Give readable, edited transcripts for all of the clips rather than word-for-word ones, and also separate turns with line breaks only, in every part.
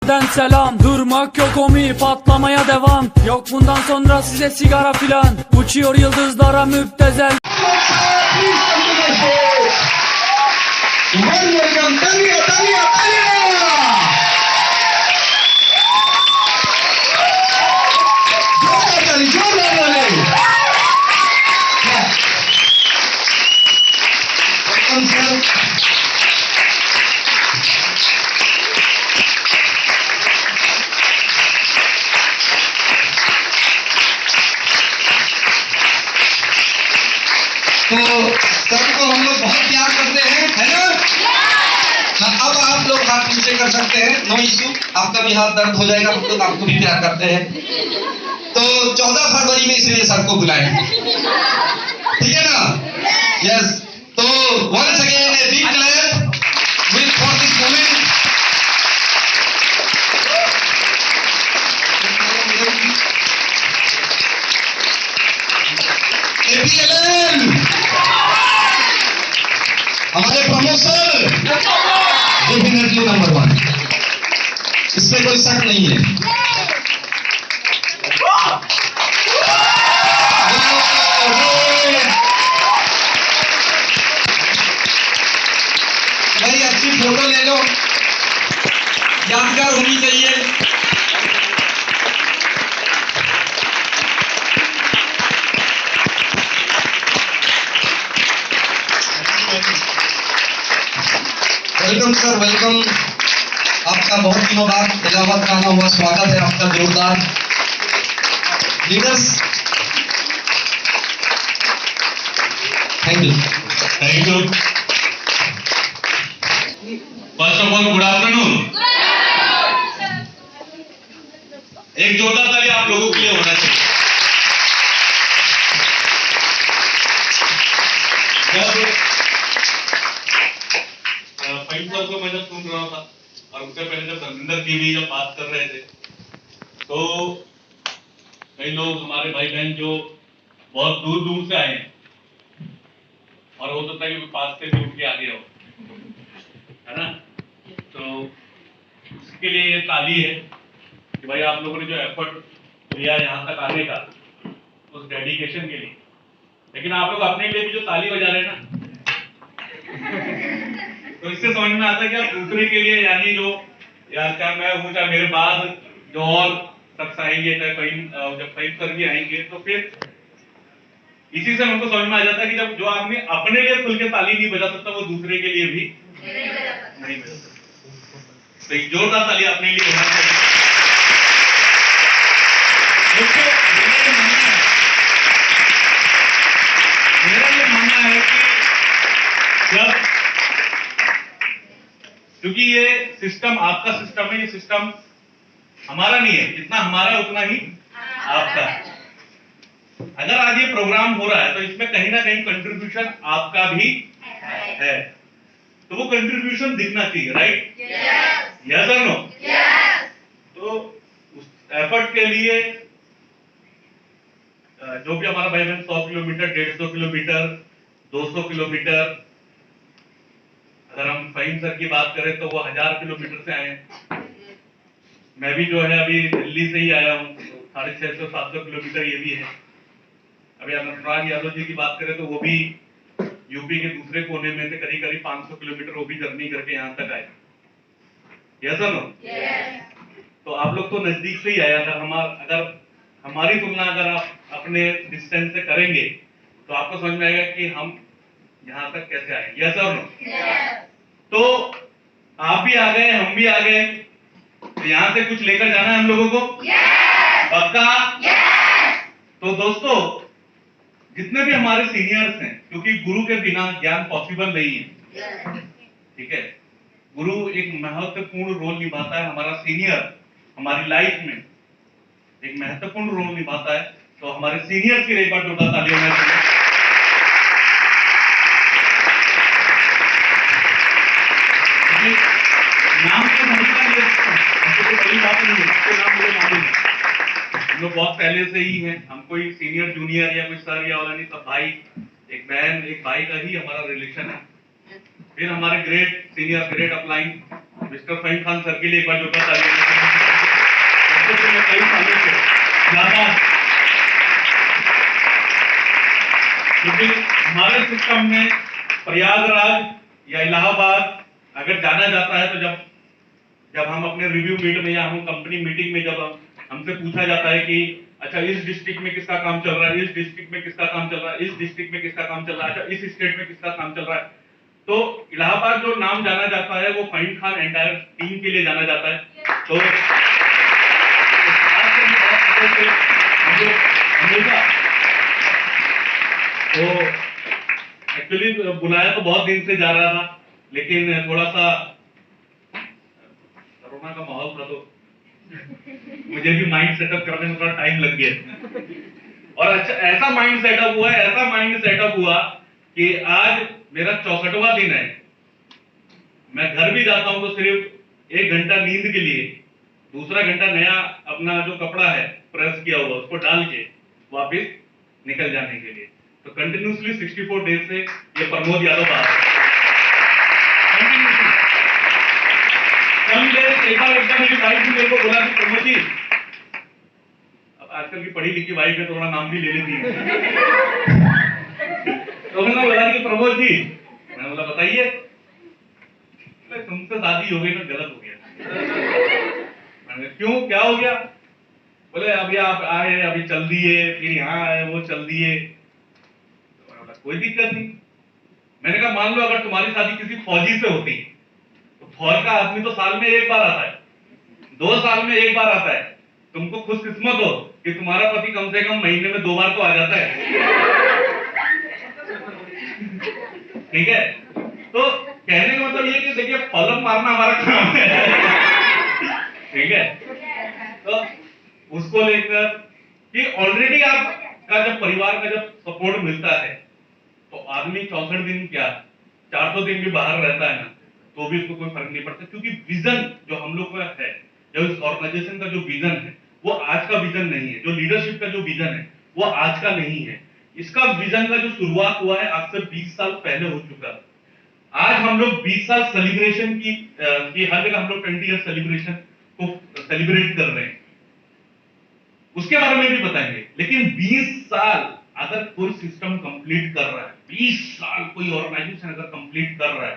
Selam, durmak yok omi, patlamaya devam. Yok bundan sonra size sigara filan. Uçuyor yıldızlara müptezel.
तो सबको हम लोग बहुत प्यार करते हैं, है ना? अब आप लोग हाथ नीचे कर सकते हैं, नो इश्यू। आपका भी हाथ दर्द हो जाएगा, हम लोग आपको भी प्यार करते हैं। तो 14 फरवरी में इसलिए सबको बुलाए, ठीक है ना? यस। तो once again a big clap with for this moment. APLN हमारे प्रमोशन डेफिनेटली नंबर 1, इसमें कोई शक नहीं है। भाई अच्छी फोटो ले लो, यादगार होनी चाहिए। Welcome sir, welcome. आपका बहुत दिनों बाद इलाहाबाद का आना हुआ, स्वागत है आपका जोरदार। Leaders, thank you.
Thank you. First of all good afternoon. एक जोरदार ताली आप लोगों के लिए होना चाहिए। फाइन साहब को मैं जब सुन रहा था और उससे पहले जब धर्मेंद्र जी भी जब बात कर रहे थे, तो कई लोग हमारे भाई बहन जो बहुत दूर दूर से आए हैं और हो सकता है कि पास से भी उठ के आ गया हो, है ना? तो उसके लिए ये ताली है कि भाई आप लोगों ने जो एफर्ट लिया यहाँ तक आने का, उस डेडिकेशन के लिए। लेकिन आप लोग अपने लिए भी जो ताली बजा रहे हैं ना, तो इससे समझ में आता है कि आप दूसरे के लिए, यानी जो यार चाहे मैं हूं चाहे मेरे बाद जो और शख्स आएंगे, चाहे कहीं जब कहीं सर भी आएंगे, तो फिर इसी से हमको समझ में आ जाता है कि जब जो आदमी अपने लिए खुल के ताली नहीं बजा सकता, वो दूसरे के लिए भी नहीं बजा सकता। तो एक जोरदार ताली अपने लिए होना चाहिए। मेरा ये मानना है कि जब, क्योंकि ये सिस्टम आपका सिस्टम है, ये सिस्टम हमारा नहीं है, जितना हमारा उतना ही आपका है। अगर आज ये प्रोग्राम हो रहा है तो इसमें कहीं ना कहीं कंट्रीब्यूशन आपका भी है, तो वो कंट्रीब्यूशन दिखना चाहिए, राइट? यस और नो? तो उस एफर्ट के लिए जो भी हमारा भाई बहन 100 किलोमीटर, 150 किलोमीटर, 200 किलोमीटर, अगर हम फहीम सर की बात करें तो वो 1000 किलोमीटर से आए हैं। मैं भी जो है अभी दिल्ली से ही आया हूँ, 650-700 किलोमीटर ये भी है। अभी अनुराग यादव जी की बात करें तो वो भी यूपी के दूसरे कोने में से करीब 500 किलोमीटर वो भी जर्नी करके यहाँ तक आए। यस और नो? तो आप लोग तो नजदीक से ही आए। अगर हमारी तुलना अगर आप अपने डिस्टेंस से करेंगे तो आपको समझ में आएगा कि हम यहाँ तक कैसे आए। यस और नो? तो आप भी आ गए, हम भी आ गए, तो यहाँ से कुछ लेकर जाना है हम लोगों को। पक्का? तो दोस्तों, जितने भी हमारे सीनियर्स हैं, क्योंकि गुरु के बिना ज्ञान पॉसिबल नहीं है, ठीक है? गुरु एक महत्वपूर्ण रोल निभाता है। हमारा सीनियर हमारी लाइफ में एक महत्वपूर्ण रोल निभाता है। तो हमारे सीनियर्स के लिए एक बार जोरदार ताली होना चाहिए। नाम तो बड़ी बात नहीं है, आपके नाम मुझे मालूम है, हम लोग बहुत पहले से ही हैं। हम कोई सीनियर जूनियर या कोई सर या वाला नहीं, सब भाई, एक बहन एक भाई का ही हमारा रिलेशन है। फिर हमारे great senior, great upline mister Fahim Khan sir के लिए एक बार जोरदार ताली। कई सालों से ज्यादा, क्योंकि हमारे सिस्टम में प्रयागराज या इलाहाबाद अगर जाना जाता है तो जब हम अपने रिव्यू मीट में या हम कंपनी मीटिंग में जब हमसे पूछा जाता है कि अच्छा इस डिस्ट्रिक्ट में किसका काम चल रहा है, इस डिस्ट्रिक्ट में किसका काम चल रहा है, इस डिस्ट्रिक्ट में किसका काम चल रहा है, अच्छा इस स्टेट में किसका काम चल रहा है, तो इलाहाबाद जो नाम जाना जाता है वो फहीम खान एंटायर टीम के लिए जाना जाता है। तो एक्चुअली बुलाया तो बहुत दिन से जा रहा था, लेकिन थोड़ा सा कोरोना का माहौल था तो मुझे भी माइंड सेटअप करने में थोड़ा टाइम लग गया। और अच्छा ऐसा माइंड सेटअप हुआ कि आज मेरा 64वां दिन है। मैं घर भी जाता हूं तो सिर्फ 1 घंटा नींद के लिए, दूसरा घंटा नया अपना जो कपड़ा है प्रेस किया हुआ उसको डाल के वापस निकल जाने के लिए। तो कंटिन्यूसली 64 डेज से ये प्रमोद यादव बात है। एकदम मेरी वाइफ ने मेरे को बोला कि प्रमोद जी, अब आजकल की पढ़ी लिखी वाइफ है, थोड़ा नाम भी ले लेती है। तो मैंने बोला कि प्रमोद जी, मैंने बोला बताइए, तुमसे शादी हो गई ना गलत हो गया। मैंने क्यों, क्या हो गया? बोले अभी आप आए, अभी चल दिए, फिर यहाँ आए, वो चल दिए। तो बोला कोई दिक्कत नहीं। मैंने कहा मान लो अगर तुम्हारी शादी किसी फौजी से होती तो फौज का आदमी तो साल में 1 बार आता है, 2 साल में 1 बार आता है। तुमको खुशकिस्मत हो कि तुम्हारा पति कम से कम महीने में 2 बार तो आ जाता है। ठीक है, तो कहने का मतलब ये कि देखिए फॉलोअप मारना हमारा काम है। ठीक है, तो उसको लेकर कि ऑलरेडी आपका जब परिवार का जब सपोर्ट मिलता है तो आदमी 64 दिन क्या 400 दिन भी बाहर रहता है ना तो भी उसको कोई फर्क नहीं पड़ता, क्योंकि विजन जो हम लोग का है, जो इस ऑर्गेनाइजेशन का जो विजन है वो आज का विजन नहीं है, जो लीडरशिप का जो विजन है वो आज का नहीं है। इसका विजन का जो शुरुआत हुआ है आज से 20 साल पहले हो चुका है। आज हम लोग 20 साल सेलिब्रेशन की हर जगह हम लोग 20 ईयर सेलिब्रेशन को सेलिब्रेट कर रहे हैं, उसके बारे में भी बताएंगे। लेकिन 20 साल अगर कोई सिस्टम कंप्लीट कर रहा है, 20 साल कोई ऑर्गेनाइजेशन अगर कंप्लीट कर रहा है,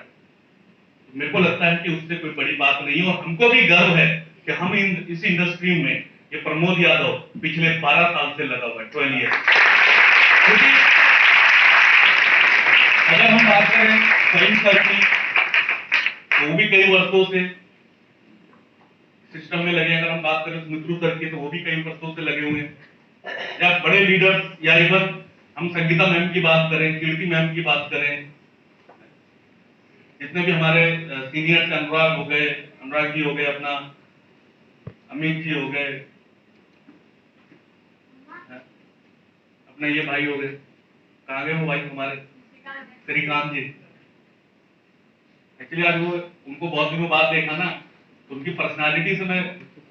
तो मेरे को लगता है कि उससे कोई बड़ी बात नहीं है। और हमको भी गर्व है कि हम इस इंडस्ट्री में ये प्रमोद यादव पिछले 12 साल से लगा हुआ है, 12 ईयर। क्योंकि अगर हम बात करें फहीम सर की तो वो भी कई वर्षों से सिस्टम में लगे। अगर हम बात करें मित्रू सर की तो वो भी कई वर्षों से लगे हुए हैं, या बड़े लीडर, या इवन हम संगीता मैम की बात करें, कीर्ति मैम की बात करें, जितने भी हमारे सीनियर अनुराग हो गए, अनुराग जी हो गए, अपना अमित जी हो गए, अपने ये भाई हो गए, कहाँ गए वो भाई हमारे श्रीकांत जी। एक्चुअली आज वो उनको बहुत दिनों बाद देखा ना तो उनकी पर्सनालिटी से मैं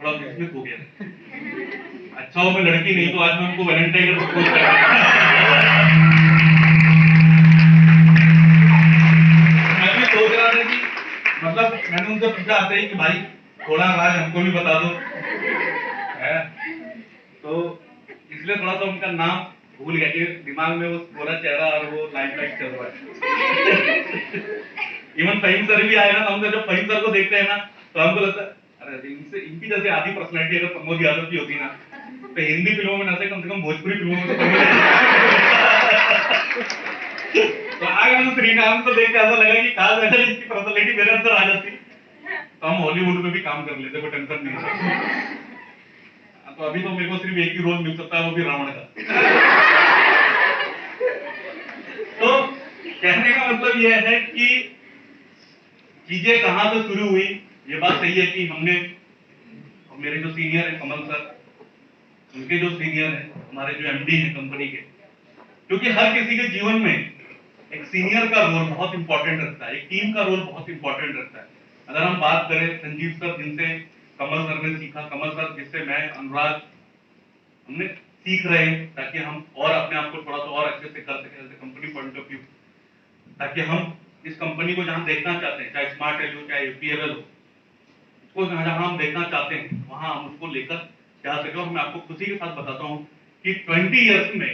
थोड़ा विस्मित हो गया। अच्छा हो मैं लड़की नहीं तो आज मैं उनको वैलेंटाइन डे प्रपोज कर रहा। मैं भी सोच रहा था कि मतलब मैंने उनसे पूछा आते ही कि भाई थोड़ा राज हमको भी बता दो, तो इसलिए थोड़ा सा उनका नाम भूल गया कि दिमाग में वो गोरा चेहरा और वो लाइट चल रहा है। इवन फहीम सर भी आए ना, हम जब फहीम सर को देखते हैं ना तो हमको लगता है अरे इनसे इनकी जैसे आधी पर्सनैलिटी अगर प्रमोद यादव की होती ना तो हिंदी फिल्मों में ना से कम भोजपुरी फिल्मों में तो आज हम श्रीकांत को देख के ऐसा लगा कि काश अगर इसकी पर्सनैलिटी मेरे अंदर आ जाती तो हम हॉलीवुड में भी काम कर लेते, कोई टेंशन नहीं होता। तो अभी तो मेरे को सिर्फ एक ही रोल मिल सकता है, वो भी रावण का। तो कहने का मतलब यह है कि चीजें कहां से शुरू हुई। ये बात सही है कि हमने, मेरे जो सीनियर है कमल सर, उनके जो सीनियर है हमारे जो एमडी है कंपनी के, क्योंकि हर किसी के जीवन में एक सीनियर का रोल बहुत इंपॉर्टेंट रखता है, एक टीम का रोल बहुत इंपॉर्टेंट रखता है। अगर हम बात करें संजीव सर जिनसे कमल सर ने सीखा, कमल सर जिससे मैं अनुराग हमने सीख रहे हैं ताकि हम और अपने आप को थोड़ा सा और अच्छे से कर सकें कंपनी पॉइंट ऑफ व्यू, ताकि हम इस कंपनी को जहां देखना चाहते हैं, चाहे स्मार्ट एल हो चाहे एपीएल हो, उसको जहां हम देखना चाहते हैं वहां हम उसको लेकर जा सके। और मैं आपको खुशी के साथ बताता हूं कि 20 इयर्स में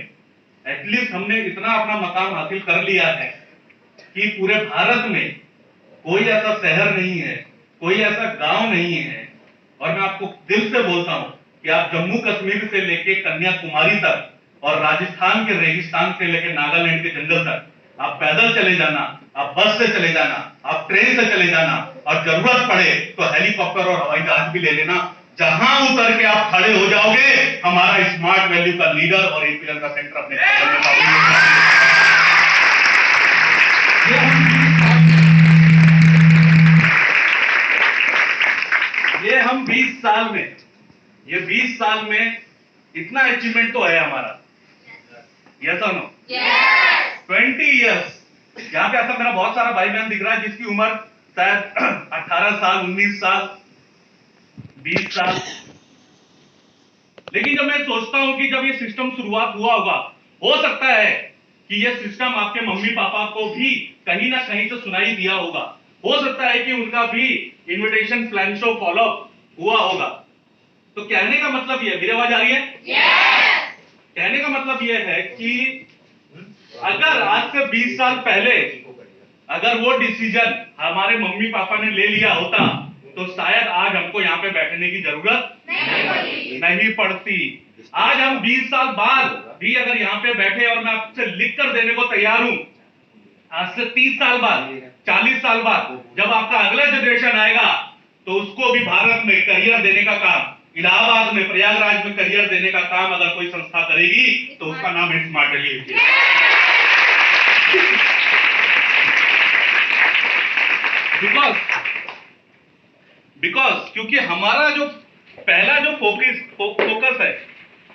एटलीस्ट हमने इतना अपना मकाम हासिल कर लिया है कि पूरे भारत में कोई ऐसा शहर नहीं है, कोई ऐसा गांव नहीं है, और मैं आपको दिल से बोलता हूं कि आप जम्मू कश्मीर से लेके कन्याकुमारी तक और राजस्थान के रेगिस्तान से लेके नागालैंड के जंगल तक आप पैदल चले जाना, आप बस से चले जाना, आप ट्रेन से चले जाना, और जरूरत पड़े तो हेलीकॉप्टर और हवाई जहाज भी ले लेना। जहां उतर के आप खड़े हो जाओगे, हमारा स्मार्ट वैल्यू का लीडर और एपीएल का सेंटर अपने ये हम 20 साल में इतना अचीवमेंट तो है हमारा। यस और नो? 20 इयर्स। यहाँ पे ऐसा मेरा बहुत सारा भाई बहन दिख रहा है जिसकी उम्र शायद 18 साल, 19 साल, 20 साल। लेकिन जब मैं सोचता हूं कि जब ये सिस्टम शुरुआत हुआ होगा, हो सकता है कि ये सिस्टम आपके मम्मी पापा को भी कहीं ना कहीं से सुनाई दिया होगा। हो सकता है कि उनका भी इनविटेशन प्लान शो फॉलो हुआ होगा। तो कहने का मतलब ये, मेरी आवाज आ रही है? कहने का मतलब ये है कि अगर आज से 20 साल पहले अगर वो डिसीजन हमारे मम्मी पापा ने ले लिया होता तो शायद आज हमको यहाँ पे बैठने की जरूरत नहीं पड़ती। आज हम 20 साल बाद भी अगर यहाँ पे बैठे, और मैं आपसे लिख कर देने को तैयार हूं, आज से 30 साल बाद, 40 साल बाद जब आपका अगला जनरेशन आएगा तो उसको भी भारत में करियर देने का काम, इलाहाबाद में, प्रयागराज में करियर देने का काम अगर कोई संस्था करेगी तो उसका नाम है स्मार्ट वैल्यू। बिकॉज क्योंकि हमारा जो पहला जो फोकस है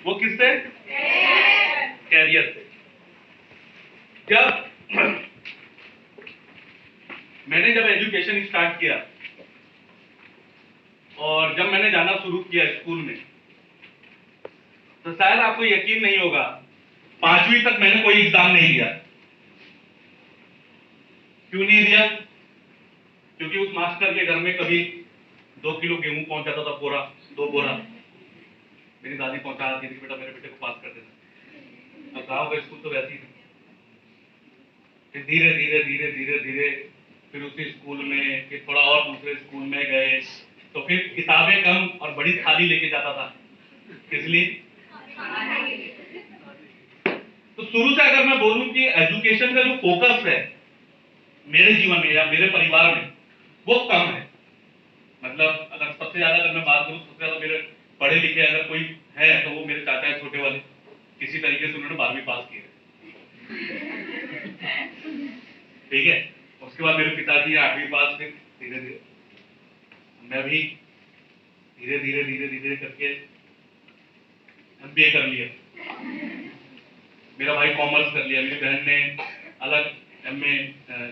वो किससे? कैरियर से। जब एजुकेशन स्टार्ट किया और जब मैंने जाना शुरू किया स्कूल में, तो शायद आपको यकीन नहीं होगा, 5वीं तक मैंने कोई एग्जाम नहीं दिया। क्यों नहीं दिया? क्योंकि उस मास्टर के घर में कभी 2 किलो गेहूं पहुंच जाता था, बोरा, 2 बोरा। मेरी दादी पहुंचा देती थी, बेटा मेरे बेटे को पास कर देना। अब गाँव का स्कूल तो वैसे ही था। फिर धीरे धीरे धीरे धीरे धीरे फिर उसी स्कूल में, फिर थोड़ा और दूसरे स्कूल में गए, तो फिर किताबें कम और बड़ी थाली लेके जाता था। इसलिए तो शुरू से अगर मैं बोलूं कि एजुकेशन का जो फोकस है मेरे जीवन में या मेरे परिवार में, वो कम है। मतलब अगर सबसे ज्यादा अगर मैं बात करूं, सबसे ज्यादा मेरे पढ़े लिखे अगर कोई है तो वो मेरे चाचा है, छोटे वाले। किसी तरीके से उन्होंने 12वीं पास की है, ठीक है। उसके बाद मेरे पिताजी 8वीं पास, फिर धीरे धीरे मैं भी धीरे धीरे धीरे धीरे करके MBA कर लिया। मेरा भाई कॉमर्स कर लिया, मेरी बहन ने अलग MA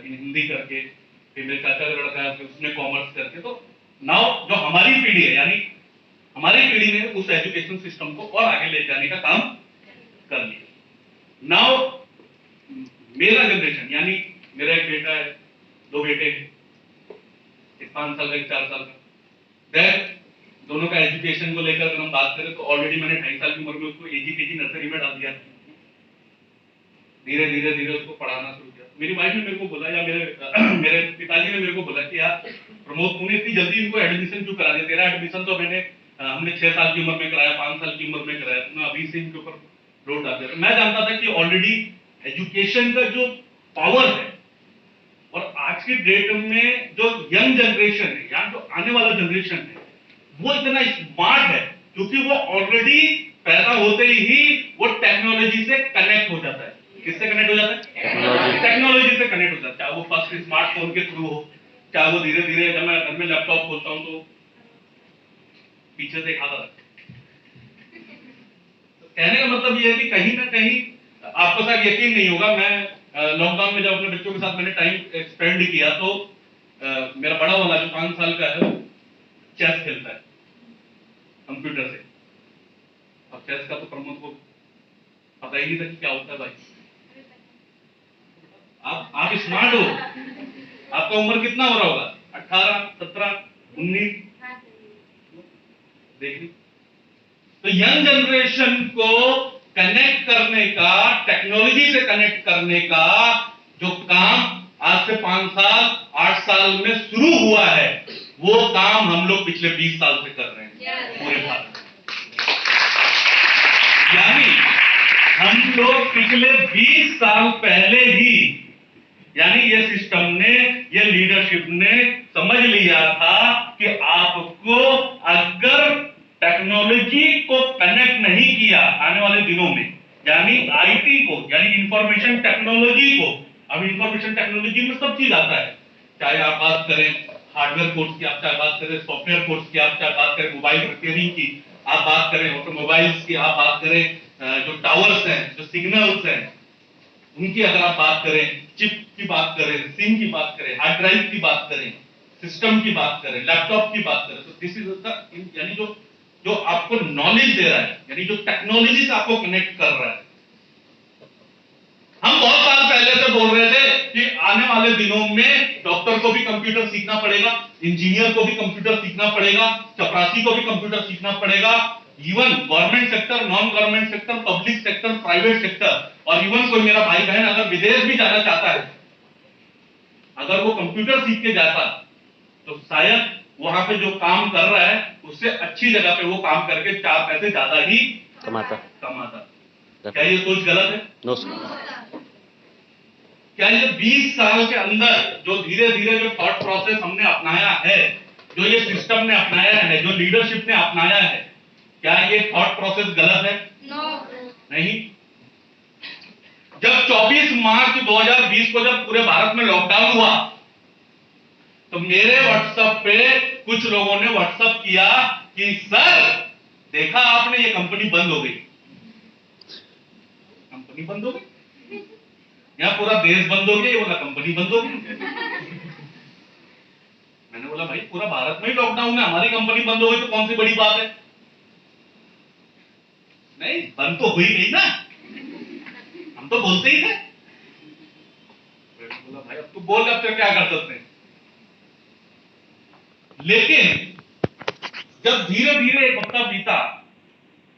हिंदी करके, फिर मेरे चाचा का लड़का है उसने कॉमर्स करके। तो नाउ जो हमारी पीढ़ी है, यानी हमारी पीढ़ी ने उस एजुकेशन सिस्टम को और आगे ले जाने का काम कर लिया। नाउ मेरा जनरेशन, यानी मेरा एक बेटा है, 2 बेटे हैं, एक 5 साल का, एक 4 साल का। दोनों का एजुकेशन को लेकर अगर हम बात करें तो ऑलरेडी मैंने 2.5 साल की उम्र में उसको AG नर्सरी में डाल दिया। धीरे धीरे धीरे उसको पढ़ाना शुरू किया। मेरी वाइफ ने मेरे को बोला, या मेरे पिताजी ने मेरे को बोला कि यार प्रमोद, तूने इतनी जल्दी इनको एडमिशन क्यों करा दिया? तेरा एडमिशन तो हमने 6 साल की उम्र में कराया, 5 साल की उम्र में कराया, तूने अभी से इनके ऊपर लोड डाल दिया। मैं जानता था कि ऑलरेडी एजुकेशन का जो पावर है, और आज की डेट में जो यंग जनरेशन है या जो आने वाला जनरेशन है, वो इतना स्मार्ट है क्योंकि वो ऑलरेडी पैदा होते ही वो टेक्नोलॉजी से कनेक्ट हो जाता है। किससे कनेक्ट हो जाता है? टेक्नोलॉजी से कनेक्ट हो जाता है। चाहे वो फर्स्ट स्मार्टफोन के थ्रू हो, चाहे वो धीरे धीरे, जब मैं घर में लैपटॉप खोलता हूं तो पीछे से खाता था। तो कहने का मतलब ये है कि कहीं ना कहीं आपको शायद यकीन नहीं होगा, मैं लॉकडाउन में जब अपने बच्चों के साथ मैंने टाइम स्पेंड किया तो मेरा बड़ा वाला जो 5 साल का है वो चेस खेलता है कंप्यूटर से। अब चेस का तो प्रमोद को पता ही नहीं था कि क्या होता है भाई। आप स्मार्ट हो, आपका उम्र कितना हो रहा होगा? 18, 17, 19, देखिए तो यंग जनरेशन को कनेक्ट करने का, टेक्नोलॉजी से कनेक्ट करने का जो काम आज से 5 साल 8 साल में शुरू हुआ है, वो काम हम लोग पिछले 20 साल से कर रहे हैं पूरे भारत में। यानी हम लोग पिछले 20 साल पहले ही, यानी ये सिस्टम ने, ये लीडरशिप ने समझ लिया था कि आपको अगर टेक्नोलॉजी को कनेक्ट नहीं किया आने वाले दिनों में, यानी आईटी को, यानी इंफॉर्मेशन टेक्नोलॉजी को, अब इंफॉर्मेशन टेक्नोलॉजी में सब चीज आता है, चाहे आप बात करें हार्डवेयर कोर्स की, आप चाहे बात करें सॉफ्टवेयर कोर्स की, आप चाहे बात करें मोबाइल रिपेयरिंग की, आप बात करें ऑटोमोबाइल्स की, आप बात करें जो टावर्स हैं, जो सिग्नल्स हैं, उनकी अगर आप बात करें, चिप की बात करें, सिम की बात करें, हार्ड ड्राइव की बात करें, सिस्टम की बात करें, लैपटॉप की बात करें, तो दिस इज द, यानी जो आपको नॉलेज दे रहा है, यानी जो टेक्नोलॉजी से आपको कनेक्ट कर रहा है। हम बहुत साल पहले से बोल रहे थे कि आने वाले दिनों में डॉक्टर को भी कंप्यूटर सीखना पड़ेगा, इंजीनियर को भी कंप्यूटर सीखना पड़ेगा, चपरासी को भी कंप्यूटर सीखना पड़ेगा, even government sector, non government sector, public sector, private sector, और इवन कोई मेरा भाई बहन अगर विदेश भी जाना चाहता है, अगर वो कंप्यूटर सीख के जाता तो शायद वहां पे जो काम कर रहा है उससे अच्छी जगह पे वो काम करके 4 पैसे ज्यादा ही कमाता। क्या ये सोच गलत है?
No sir.
क्या ये 20 साल के अंदर जो धीरे धीरे जो थॉट प्रोसेस हमने अपनाया है, जो ये सिस्टम ने अपनाया है, जो लीडरशिप ने अपनाया है, क्या ये थॉट प्रोसेस गलत है? नहीं। जब 24 मार्च 2020 को जब पूरे भारत में लॉकडाउन हुआ, तो मेरे व्हाट्सएप पे कुछ लोगों ने व्हाट्सएप किया कि सर देखा आपने, ये कंपनी बंद हो गई। कंपनी बंद हो गई, यहां पूरा देश बंद हो गया, ये बोला कंपनी बंद हो गई। मैंने बोला भाई पूरा भारत में ही लॉकडाउन है, हमारी कंपनी बंद हो गई तो कौन सी बड़ी बात है? नहीं, बंद तो हुई नहीं ना, हम तो बोलते ही थे। बोला भाई अब तू बोल, अब तो क्या कर सकते हैं। लेकिन जब धीरे धीरे 1 हफ्ता बीता,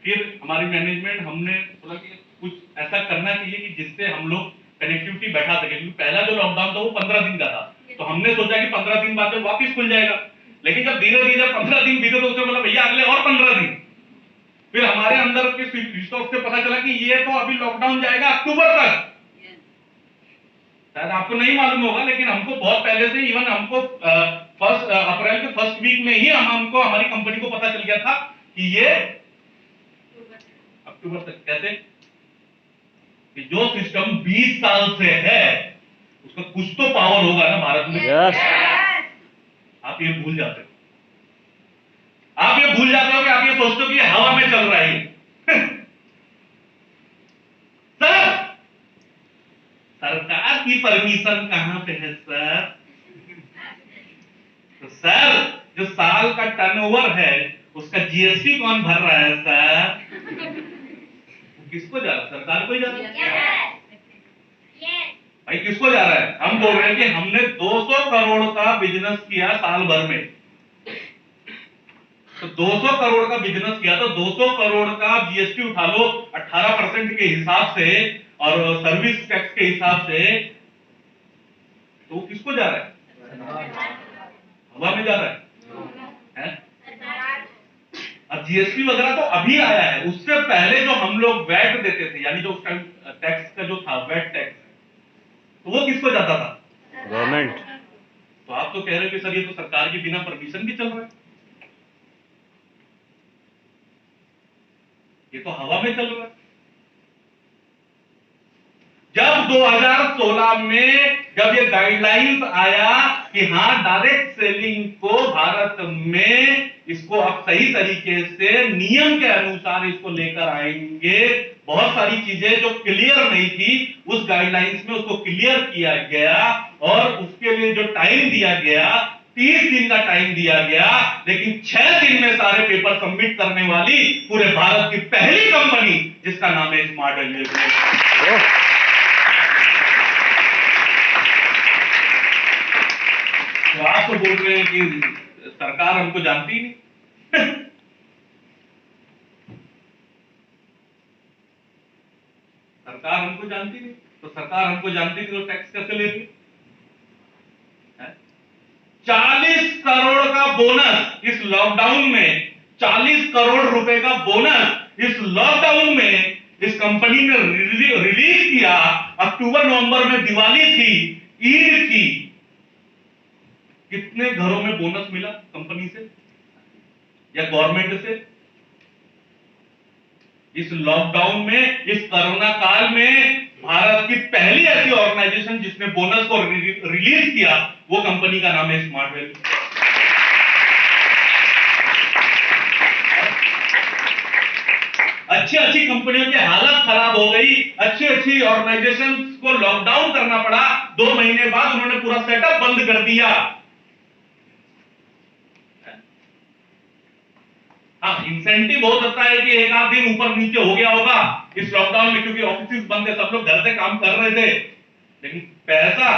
फिर हमारी मैनेजमेंट, हमने बोला कि कुछ ऐसा करना चाहिए कि जिससे हम लोग कनेक्टिविटी बैठा सके, क्योंकि पहला जो लॉकडाउन था वो 15 दिन का था, तो हमने सोचा कि 15 दिन बाद वापस खुल जाएगा। लेकिन जब धीरे धीरे 15 दिन बीते तो उसने बोला भैया अगले और 15 दिन। फिर हमारे अंदर के रिसोर्स से पता चला कि ये तो अभी लॉकडाउन जाएगा अक्टूबर तक। शायद आपको नहीं मालूम होगा, लेकिन हमको बहुत पहले से, इवन हमको अप्रैल के फर्स्ट वीक में ही हमको, हमारी कंपनी को पता चल गया था कि ये अक्टूबर तक। कैसे? कि जो सिस्टम 20 साल से है उसका कुछ तो पावर होगा ना भारत में।
यस।
आप ये भूल जाते हो, आप ये भूल जाते हो कि आप ये सोचते हो कि हवा में चल रहा है। सर, सरकार की परमिशन कहां पे है सर? तो सर जो साल का टर्नओवर है उसका जीएसटी कौन भर रहा है सर? किसको जा रहा है? सरकार को ही जा रहा है। भाई किसको जा रहा है? हम बोल रहे हैं कि हमने 200 करोड़ का बिजनेस किया साल भर में, तो 200 करोड़ का बिजनेस किया तो 200 करोड़ का जीएसटी उठा लो 18% के हिसाब से और सर्विस टैक्स के हिसाब से, तो वो किसको जा रहा है? हवा में जा रहा है? अब जीएसटी वगैरह तो अभी आया है, उससे पहले जो हम लोग वैट देते थे, यानी जो उस टाइम टैक्स का जो था वैट टैक्स, तो वो किसको जाता था?
गवर्नमेंट।
तो आप तो कह रहे हो कि सर ये तो सरकार के बिना परमिशन भी चल रहा है, ये तो हवा में चल रहा है। जब 2016 में जब ये गाइडलाइंस आया कि हाँ डायरेक्ट सेलिंग को भारत में इसको अब सही तरीके से नियम के अनुसार इसको लेकर आएंगे, बहुत सारी चीजें जो क्लियर नहीं थी उस गाइडलाइंस में उसको क्लियर किया गया और उसके लिए जो टाइम दिया गया 30 दिन का टाइम दिया गया, लेकिन 6 दिन में सारे पेपर सबमिट करने वाली पूरे भारत की पहली कंपनी जिसका नाम है स्मार्ट एग्रीकल्चर। तो आप तो बोल रहे हैं कि सरकार हमको जानती ही नहीं। सरकार हमको जानती नहीं, तो सरकार हमको जानती नहीं तो टैक्स कैसे लेती? 40 करोड़ का बोनस इस लॉकडाउन में, 40 करोड़ रुपए का बोनस इस लॉकडाउन में इस कंपनी ने रिलीज किया। अक्टूबर नवंबर में दिवाली थी, ईद थी, कितने घरों में बोनस मिला कंपनी से या गवर्नमेंट से? इस लॉकडाउन में, इस कोरोना काल में भारत की पहली ऐसी ऑर्गेनाइजेशन जिसने बोनस को रिलीज किया, वो कंपनी का नाम है स्मार्ट वैल्यू। अच्छी कंपनियों की हालत खराब हो गई, अच्छी ऑर्गेनाइजेशन को लॉकडाउन करना पड़ा, 2 महीने बाद उन्होंने पूरा सेटअप बंद कर दिया। हाँ, इंसेंटिव हो सकता है कि एक आध दिन ऊपर नीचे हो गया होगा इस लॉकडाउन में, क्योंकि ऑफिस बंद है, सब लोग घर से काम कर रहे थे, लेकिन पैसा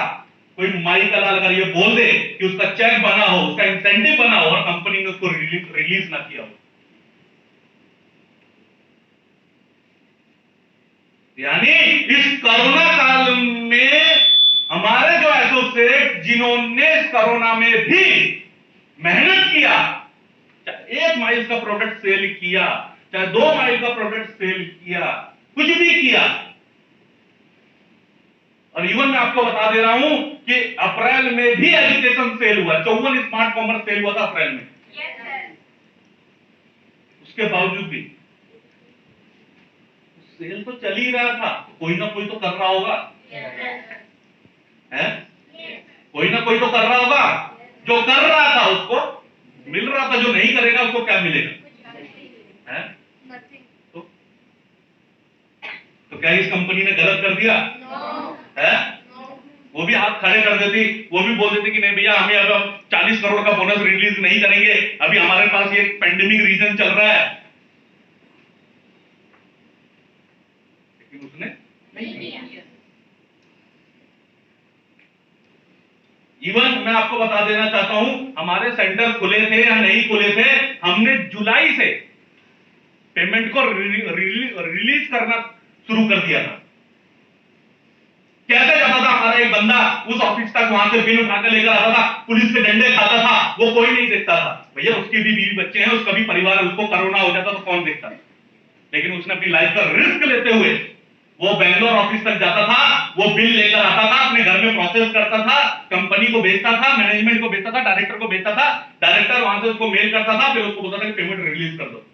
कोई माई का लाल अगर ये बोल दे कि उसका चेक बना हो, उसका इंसेंटिव बना हो और कंपनी ने उसको रिलीज ना किया हो। यानी इस कोरोना काल में हमारे जो एसोसिएट जिन्होंने कोरोना में भी मेहनत किया, चाहे 1 माइल का प्रोडक्ट सेल किया, चाहे 2 माइल का प्रोडक्ट सेल किया, कुछ भी किया। और इवन मैं आपको बता दे रहा हूं कि अप्रैल में भी एजुकेशन सेल हुआ, 54 स्मार्ट कॉमर्स सेल हुआ था अप्रैल में। उसके बावजूद भी सेल तो चल ही रहा था, कोई ना कोई तो कर रहा होगा, है? कोई ना कोई तो कर रहा होगा। जो कर रहा था उसको मिल रहा था, जो नहीं करेगा उसको क्या मिलेगा? है? तो क्या इस कंपनी ने गलत कर दिया? है? वो भी हाथ खड़े कर देती, वो भी बोल देती कि नहीं भैया, हमें अब 40 करोड़ का बोनस रिलीज नहीं करेंगे, अभी हमारे पास ये पेंडेमिक रीजन चल रहा है। लेकिन उसने नहीं किया। इवन मैं आपको बता देना चाहता हूं, हमारे सेंटर खुले थे या नहीं खुले थे, हमने जुलाई से पेमेंट को रिलीज करना शुरू कर दिया था। कैसे जाता था हमारा एक बंदा उस ऑफिस तक, वहां से बिल उठाकर लेकर आता था, पुलिस के डंडे खाता था, वो कोई नहीं देखता था। भैया उसके भी बीवी बच्चे हैं, उसका भी परिवार है, उसको कोरोना हो जाता तो कौन देखता? लेकिन उसने अपनी लाइफ का रिस्क लेते हुए वो बेंगलोर ऑफिस तक जाता था, वो बिल लेकर आता था, अपने घर में प्रोसेस करता था, कंपनी को भेजता था, मैनेजमेंट को भेजता था, डायरेक्टर को भेजता था, डायरेक्टर वहां से उसको मेल करता था, फिर उसको बोलता था कि पेमेंट रिलीज कर दो।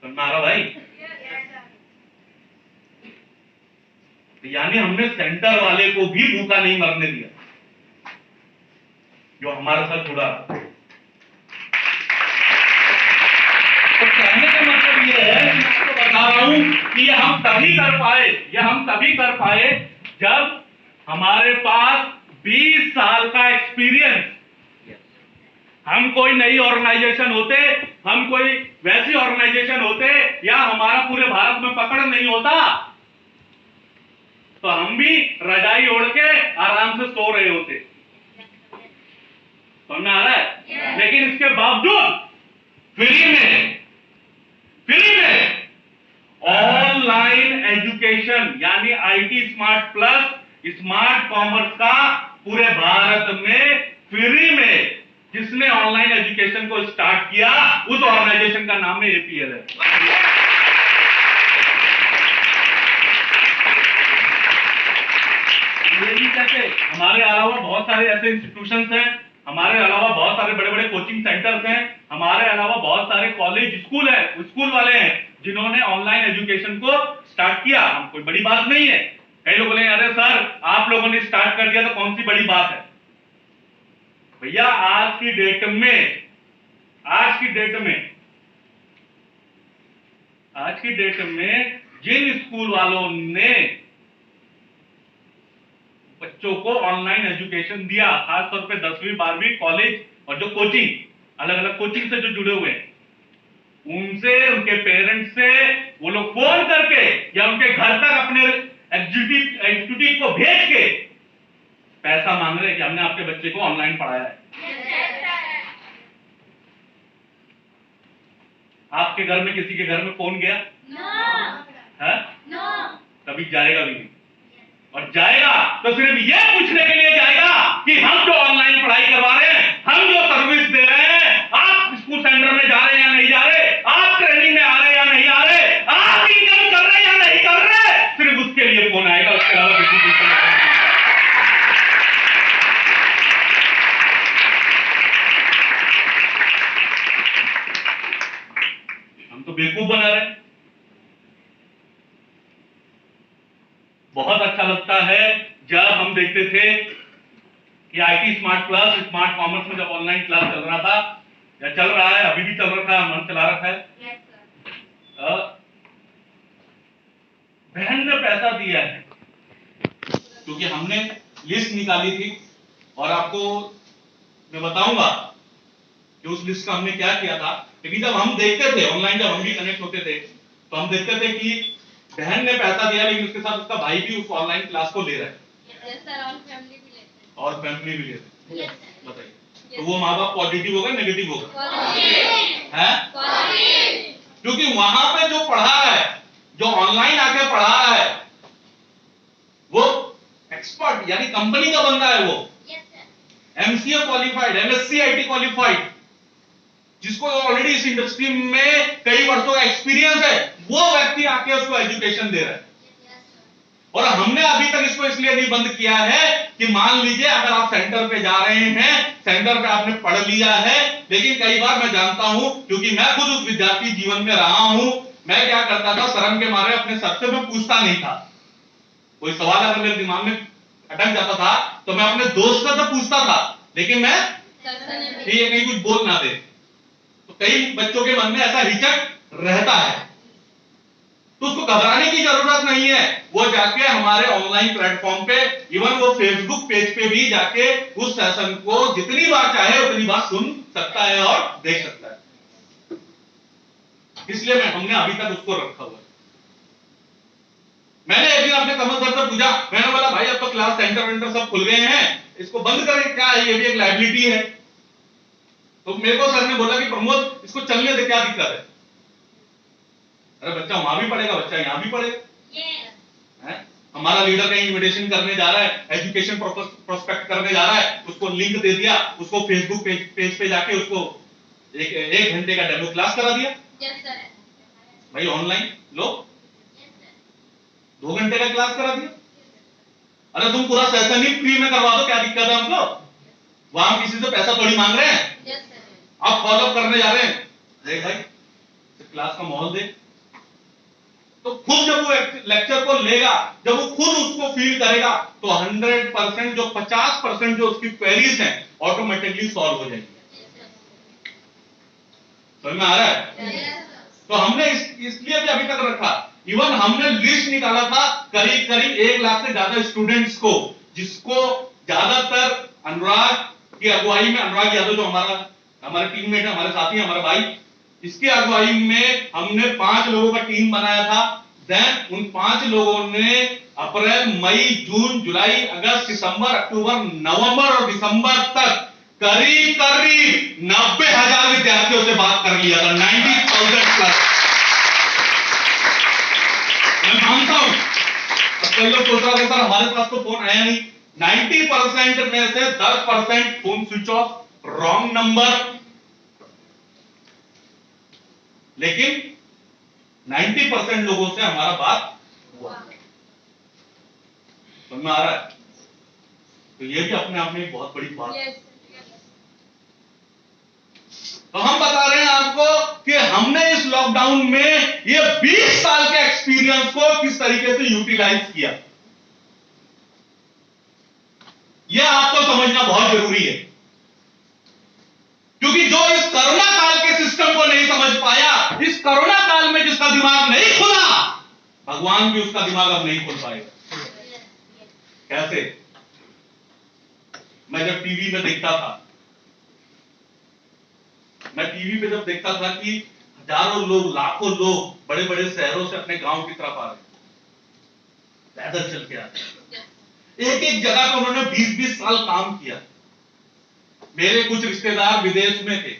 मारा भाई। यानी हमने सेंटर वाले को भी भूखा नहीं मरने दिया जो हमारे साथ जुड़ा। तो कहने का मतलब ये है, मैं आपको बता रहा हूं कि ये हम तभी कर पाए जब हमारे पास 20 साल का एक्सपीरियंस। हम कोई नई ऑर्गेनाइजेशन होते, हम कोई वैसी ऑर्गेनाइजेशन होते, या हमारा पूरे भारत में पकड़ नहीं होता, तो हम भी रजाई ओढ़ के आराम से सो रहे होते। समझ में आ रहा है? लेकिन इसके बावजूद फ्री में ऑनलाइन एजुकेशन यानी IT smart plus smart commerce का पूरे भारत में फ्री में जिसने ऑनलाइन एजुकेशन को स्टार्ट किया, उस ऑर्गेनाइजेशन का नाम है एपीएल है। ये भी कैसे? हमारे अलावा बहुत सारे ऐसे इंस्टीट्यूशंस हैं, हमारे अलावा बहुत सारे बड़े बड़े कोचिंग सेंटर्स हैं, हमारे अलावा बहुत सारे कॉलेज स्कूल है, स्कूल वाले हैं जिन्होंने ऑनलाइन एजुकेशन को स्टार्ट किया। हम कोई बड़ी बात नहीं है। कई लोग बोले अरे सर आप लोगों ने स्टार्ट कर दिया तो कौन सी बड़ी बात है? भैया आज की डेट में जिन स्कूल वालों ने बच्चों को ऑनलाइन एजुकेशन दिया, खासतौर पे 10वीं 12वीं कॉलेज और जो कोचिंग अलग अलग कोचिंग से जो जुड़े हुए हैं, उनसे, उनके पेरेंट्स से वो लोग फोन करके या उनके घर तक अपने एग्जीक्यूटिव को भेज के पैसा मांग रहे हैं कि हमने आपके बच्चे को ऑनलाइन पढ़ाया है। आपके घर में किसी के घर में फोन गया? कभी जाएगा भी नहीं। और जाएगा तो सिर्फ ये पूछने के लिए जाएगा कि हम जो ऑनलाइन पढ़ाई करवा रहे हैं, हम जो सर्विस दे रहे हैं, आप स्कूल सेंटर में जा रहे हैं या नहीं जा रहे, आप ट्रेनिंग में आ रहे हैं या नहीं आ रहे, आप इनकम कर रहे हैं या नहीं कर रहे, सिर्फ उसके लिए फोन आएगा, उसके अलावा किसी को नहीं। हम तो बेवकूफ बना रहे हैं। बहुत अच्छा लगता है जब हम देखते थे कि IT smart plus, smart commerce में जब ऑनलाइन क्लास चल रहा था या चल रहा है, अभी भी चल रहा है, मन चला रखा है। बहन ने पैसा दिया है क्योंकि हमने लिस्ट निकाली थी, और आपको मैं बताऊंगा कि उस लिस्ट का हमने क्या किया था। क्योंकि जब हम देखते थे ऑनलाइन, जब हम भी कनेक्ट होते थे, तो हम देखते थे कि बहन ने पैसा दिया, लेकिन उसके साथ उसका भाई भी उस ऑनलाइन क्लास को ले रहा है।
Yes, sir, और फैमिली भी लेते हैं।
और फैमिली भी ले रहे हैं।
Yes, sir.
बताइए, तो वो माँ बाप पॉजिटिव होगा नेगेटिव होगा?
Positive.
है?
Positive.
क्योंकि वहां पे जो पढ़ा रहा है, जो ऑनलाइन आके पढ़ा रहा है, वो एक्सपर्ट यानी कंपनी का बंदा है, वो
Yes, sir.
MCA qualified, MSc IT qualified, जिसको ऑलरेडी इस इंडस्ट्री में कई वर्षों का एक्सपीरियंस है, वो व्यक्ति आके उसको एजुकेशन दे रहा है।
Yes, sir.
और हमने अभी तक इसको इसलिए नहीं बंद किया है कि मान लीजिए अगर आप सेंटर पे जा रहे हैं, सेंटर पे आपने पढ़ लिया है, लेकिन कई बार मैं जानता हूं, क्योंकि मैं खुद उस विद्यार्थी जीवन में रहा हूं, मैं क्या करता था, शर्म के मारे अपने सर से मैं पूछता नहीं था। कोई सवाल अगर मेरे दिमाग में अटक जाता था तो मैं अपने दोस्त से तो पूछता था, लेकिन मैं ये कहीं कुछ बोल ना दे। तो कई बच्चों के मन में ऐसा हिचक रहता है, तो उसको घबराने की जरूरत नहीं है। वो जाके हमारे ऑनलाइन प्लेटफॉर्म पे, इवन वो फेसबुक पेज पे भी जाके उस सेशन को जितनी बार चाहे उतनी बार सुन सकता है और देख सकता है। इसलिए हमने अभी तक उसको रखा हुआ है। मैंने एक दिन अपने कमल सर से पूछा, मैंने बोला भाई अब तो क्लास सेंटर वेंटर सब खुल गए हैं, इसको बंद करें क्या है, ये भी एक लायबिलिटी है। तो मेरे को सर ने बोला कि प्रमोद इसको चलने दे, क्या दिक्कत है? अरे बच्चा वहां भी पढ़ेगा, बच्चा यहां भी पढ़ेगा।
Yes.
हमारा लीडर कहीं इनविटेशन करने जा रहा है, एजुकेशन प्रोस्पेक्ट करने जा रहा है, उसको लिंक दे दिया, उसको फेसबुक पेज पे जाके उसको एक घंटे का डेमो क्लास करा दिया।
Yes, sir.
भाई ऑनलाइन लो,
Yes, sir.
2 घंटे का क्लास करा दिया। अरे तुम पूरा सेशन ही फ्री में करवा दो, क्या दिक्कत है हमको? वहां हम किसी से पैसा थोड़ी मांग रहे हैं,
Yes, sir.
आप फॉलो करने जा रहे हैं। देख भाई क्लास का माहौल देख, तो खुद जब वो लेक्चर को लेगा, जब वो खुद उसको फील करेगा, तो 100% जो 50% जो उसकी क्वेरीज हैं ऑटोमेटिकली सॉल्व हो जाएंगी। समझ में आ रहा है?
Yes, sir.
तो हमने इसलिए भी अभी तक रखा। इवन हमने लिस्ट निकाला था करीब करीब 1 लाख से ज्यादा स्टूडेंट्स को, जिसको ज्यादातर अनुराग की अगुवाई में, अनुराग यादव जो हमारे टीममेट है, हमारे साथी, हमारा भाई, इसकी अगुवाई में हमने 5 लोगों का टीम बनाया था। देन उन 5 लोगों ने अप्रैल, मई, जून, जुलाई, अगस्त, सितंबर, अक्टूबर, नवंबर और दिसंबर तक करीब 90,000 विद्यार्थियों से बात कर लिया था। 90,000 प्लस। मैं मानता हूं कई लोग सोच रहे सर हमारे पास तो फोन आया नहीं। 90% में से 10% phone switch off, wrong number, लेकिन 90% लोगों से हमारा बात हुआ। समझ में आ रहा है? तो ये भी अपने आप में एक बहुत बड़ी बात है।
Yes.
तो हम बता रहे हैं आपको कि हमने इस लॉकडाउन में ये 20 साल के एक्सपीरियंस को किस तरीके से यूटिलाइज किया, यह आपको समझना बहुत जरूरी है। क्योंकि जो इस कोरोना काल के सिस्टम को नहीं समझ पाया, इस कोरोना काल में जिसका दिमाग नहीं खुला, भगवान भी उसका दिमाग अब नहीं खोल पाएगा। कैसे? मैं जब टीवी में देखता था, मैं टीवी पे जब देखता था कि हजारों लोग, लाखों लोग बड़े बड़े शहरों से अपने गांव की तरफ आ रहे, पैदल चल के आते, एक एक जगह पे उन्होंने 20-20 साल काम किया। मेरे कुछ रिश्तेदार विदेश में थे,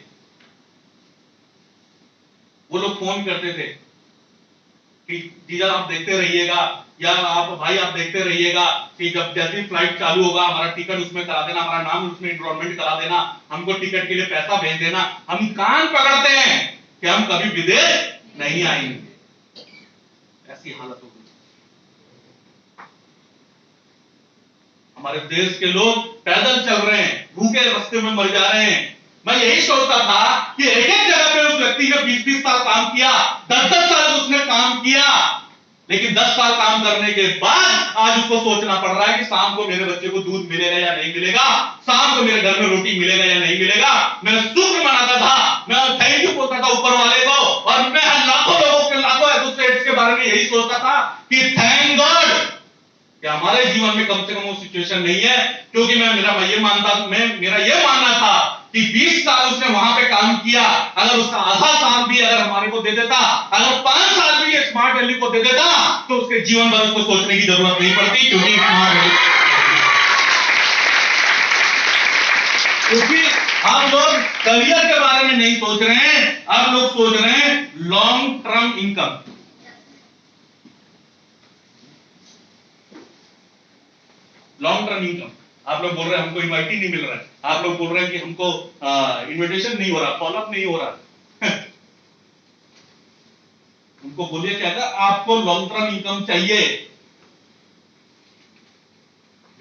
वो लोग फोन करते थे कि जीजा आप देखते रहिएगा, या आप भाई आप देखते रहिएगा कि जब जैसे फ्लाइट चालू होगा हमारा टिकट उसमें करा देना, हमारा नाम उसमें एनरोलमेंट करा देना, हमको टिकट के लिए पैसा भेज देना, हम कान पकड़ते हैं कि हम कभी विदेश नहीं आएंगे। ऐसी हालत हो गई। हमारे देश के लोग पैदल चल रहे हैं, भूखे रास्ते में मर जा रहे हैं। मैं यही सोचता था कि एक एक जगह पे उस व्यक्ति ने 20-20 साल काम किया, 10-10 साल उसने काम किया, लेकिन 10 साल काम करने के बाद आज उसको सोचना पड़ रहा है कि शाम को मेरे बच्चे को दूध मिलेगा या नहीं मिलेगा, शाम को मेरे घर में रोटी मिलेगा या नहीं मिलेगा। मैं शुक्र मनाता था, मैं थैंक यू बोलता था ऊपर वाले को, और मैं लाखों लोगों के, लाखों एसोसिएट्स के बारे में यही सोचता था कि थैंक गॉड कि हमारे जीवन में कम से कम वो सिचुएशन नहीं है। क्योंकि मेरा ये मानना था कि 20 साल उसने वहां पे काम किया, अगर उसका आधा साल भी अगर हमारे को दे देता, अगर 5 साल भी ये स्मार्ट वैल्यू को दे देता, तो उसके जीवन भर उसको सोचने की जरूरत नहीं पड़ती। क्योंकि आप लोग करियर के बारे में नहीं सोच रहे हैं, आप लोग सोच रहे हैं long term income. Long term income. आप लोग बोल रहे हैं हमको इनवाइट ही नहीं मिल रहा है, आप लोग बोल रहे हैं कि हमको इनविटेशन नहीं हो रहा, फॉलोअप नहीं हो रहा। उनको बोलिए क्या था, आपको लॉन्ग टर्म इनकम चाहिए।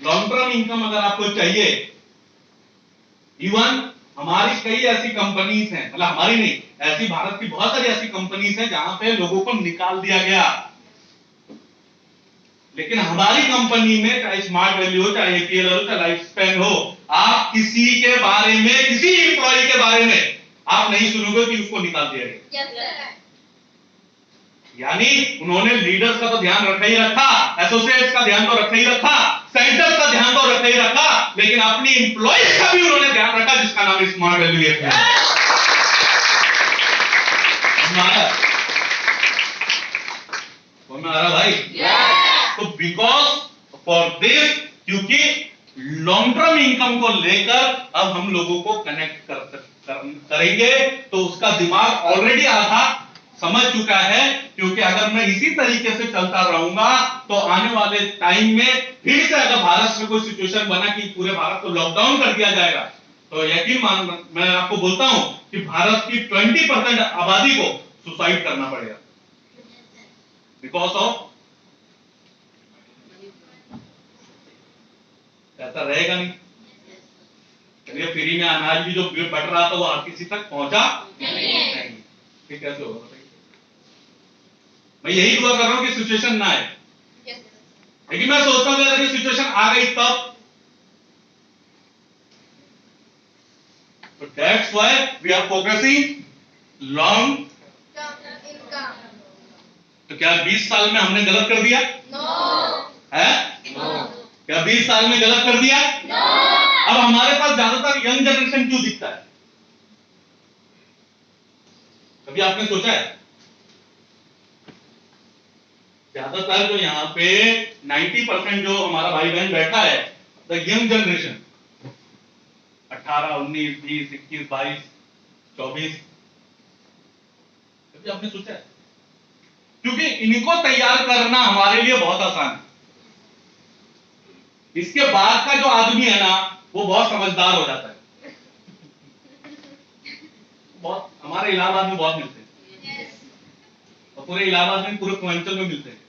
लॉन्ग टर्म इनकम अगर आपको चाहिए, इवन हमारी कई ऐसी कंपनीज हैं, मतलब हमारी नहीं, ऐसी भारत की बहुत सारी ऐसी कंपनीज हैं जहां पे लोगों को निकाल दिया गया, लेकिन हमारी कंपनी में चाहे स्मार्ट वैल्यू हो, चाहे एपीएल हो, चाहे लाइफ स्पैन हो, आप किसी के बारे में, किसी एम्प्लॉय के बारे में आप नहीं सुनोगे कि उसको निकाल दिया गया। यानी उन्होंने लीडर्स का तो ध्यान रखा ही रखा, एसोसिएट्स का ध्यान तो रखा ही रखा, सेंटर्स का ध्यान तो रखा ही रखा, लेकिन अपनी एम्प्लॉयज का भी उन्होंने ध्यान रखा, जिसका नाम स्मार्ट वैल्यू है। भाई तो बिकॉज फॉर दिस, क्योंकि लॉन्ग टर्म इनकम को लेकर अब हम लोगों को कनेक्ट करेंगे, तो उसका दिमाग ऑलरेडी आधा समझ चुका है। क्योंकि अगर मैं इसी तरीके से चलता रहूंगा तो आने वाले टाइम में फिर से अगर भारत में कोई सिचुएशन बना कि पूरे भारत को लॉकडाउन कर दिया जाएगा, तो यकीन मान, मैं आपको बोलता हूं कि भारत की 20% आबादी को सुसाइड करना पड़ेगा बिकॉज ऑफ, ऐसा रहेगा नहीं। चलिए फ्री में अनाज भी जो बट रहा था वो हर किसी तक पहुंचा नहीं, फिर कैसे होगा बताइए। मैं यही दुआ कर रहा हूं कि सिचुएशन ना आए, लेकिन मैं सोचता हूं कि अगर ये सिचुएशन आ गई तब, तो that's why we are focusing long. तो क्या 20 साल में हमने गलत कर दिया? है? क्या 20 साल में गलत कर दिया? अब हमारे पास ज्यादातर यंग जनरेशन क्यों दिखता है? कभी आपने सोचा है? ज्यादातर जो यहाँ पे 90% जो हमारा भाई बहन बैठा है, द यंग जनरेशन, 18, 19, 20, 21, 22, 24, कभी आपने सोचा है? क्योंकि इनको तैयार करना हमारे लिए बहुत आसान है। इसके बाद का जो आदमी है ना, वो बहुत समझदार हो जाता है। बहुत, हमारे इलाहाबाद में बहुत मिलते हैं, और पूरे इलाहाबाद में, पूरे पूर्वांचल में मिलते हैं,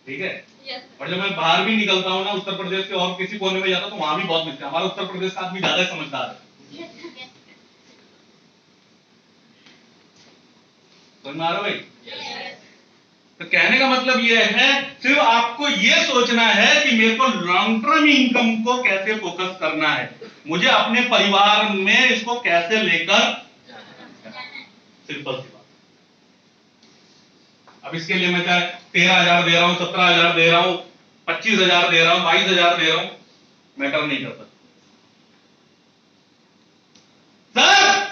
ठीक है। और जब मैं बाहर भी निकलता हूँ ना, उत्तर प्रदेश के और किसी कोने में जाता हूं, तो वहां भी बहुत मिलते हैं। हमारा उत्तर प्रदेश का आदमी ज्यादा समझदार है। समझ में आ रहा भाई? तो कहने का मतलब यह है, सिर्फ आपको यह सोचना है कि मेरे को लॉन्ग टर्म इनकम को कैसे फोकस करना है, मुझे अपने परिवार में इसको कैसे लेकर, सिंपल सी बात। अब इसके लिए मैं चाहे 13,000 दे रहा हूं, 17,000 दे रहा हूं, 25,000 दे रहा हूं, 22,000 दे रहा हूं, मैटर नहीं करता। सर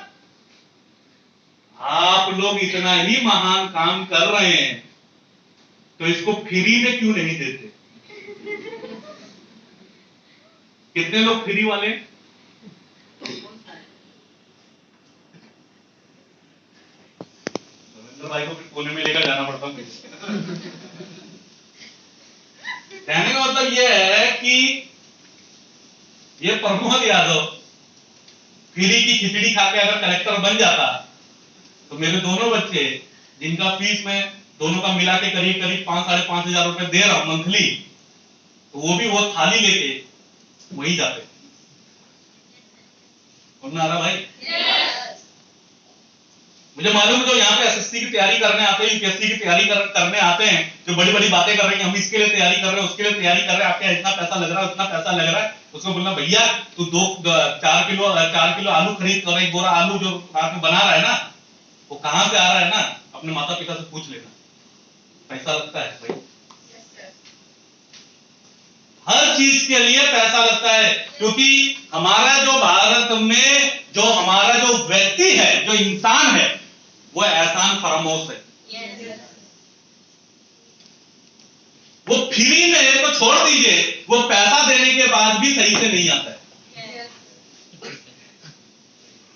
आप लोग इतना ही महान काम कर रहे हैं, तो इसको फ्री में क्यों नहीं देते? कितने लोग फ्री वाले? रविंद्र भाई को कोने में लेकर जाना पड़ता है। मतलब ये है कि ये प्रमोद यादव फ्री की खिचड़ी खा के अगर कलेक्टर बन जाता तो मेरे दोनों बच्चे जिनका फीस में दोनों का मिला के करीब करीब 5,500 रुपए दे रहा हूं मंथली, तो वो भी वो थाली लेके वही जाते। आ रहा भाई? मुझे मालूम है जो यहाँ पे एसएससी की तैयारी करने आते हैं, यूपीएससी की तैयारी करने आते हैं, जो बड़ी बड़ी बातें कर रहे हैं, हम इसके लिए तैयारी कर रहे हैं, उसके लिए तैयारी कर रहे हैं, आपके इतना पैसा लग रहा है, उतना पैसा लग रहा है, उसको बोलना भैया तू 4 किलो आलू खरीद कर, एक बोरा आलू जो आप बना रहा है ना, वो कहां से आ रहा है ना, अपने माता पिता से पूछ लेना, पैसा लगता है भाई। हर चीज के लिए पैसा लगता है, क्योंकि हमारा जो भारत में जो हमारा जो व्यक्ति है, जो इंसान है, वो एहसान फरामोश है। वो फ्री में तो छोड़ दीजिए, वो पैसा देने के बाद भी सही से नहीं आता है।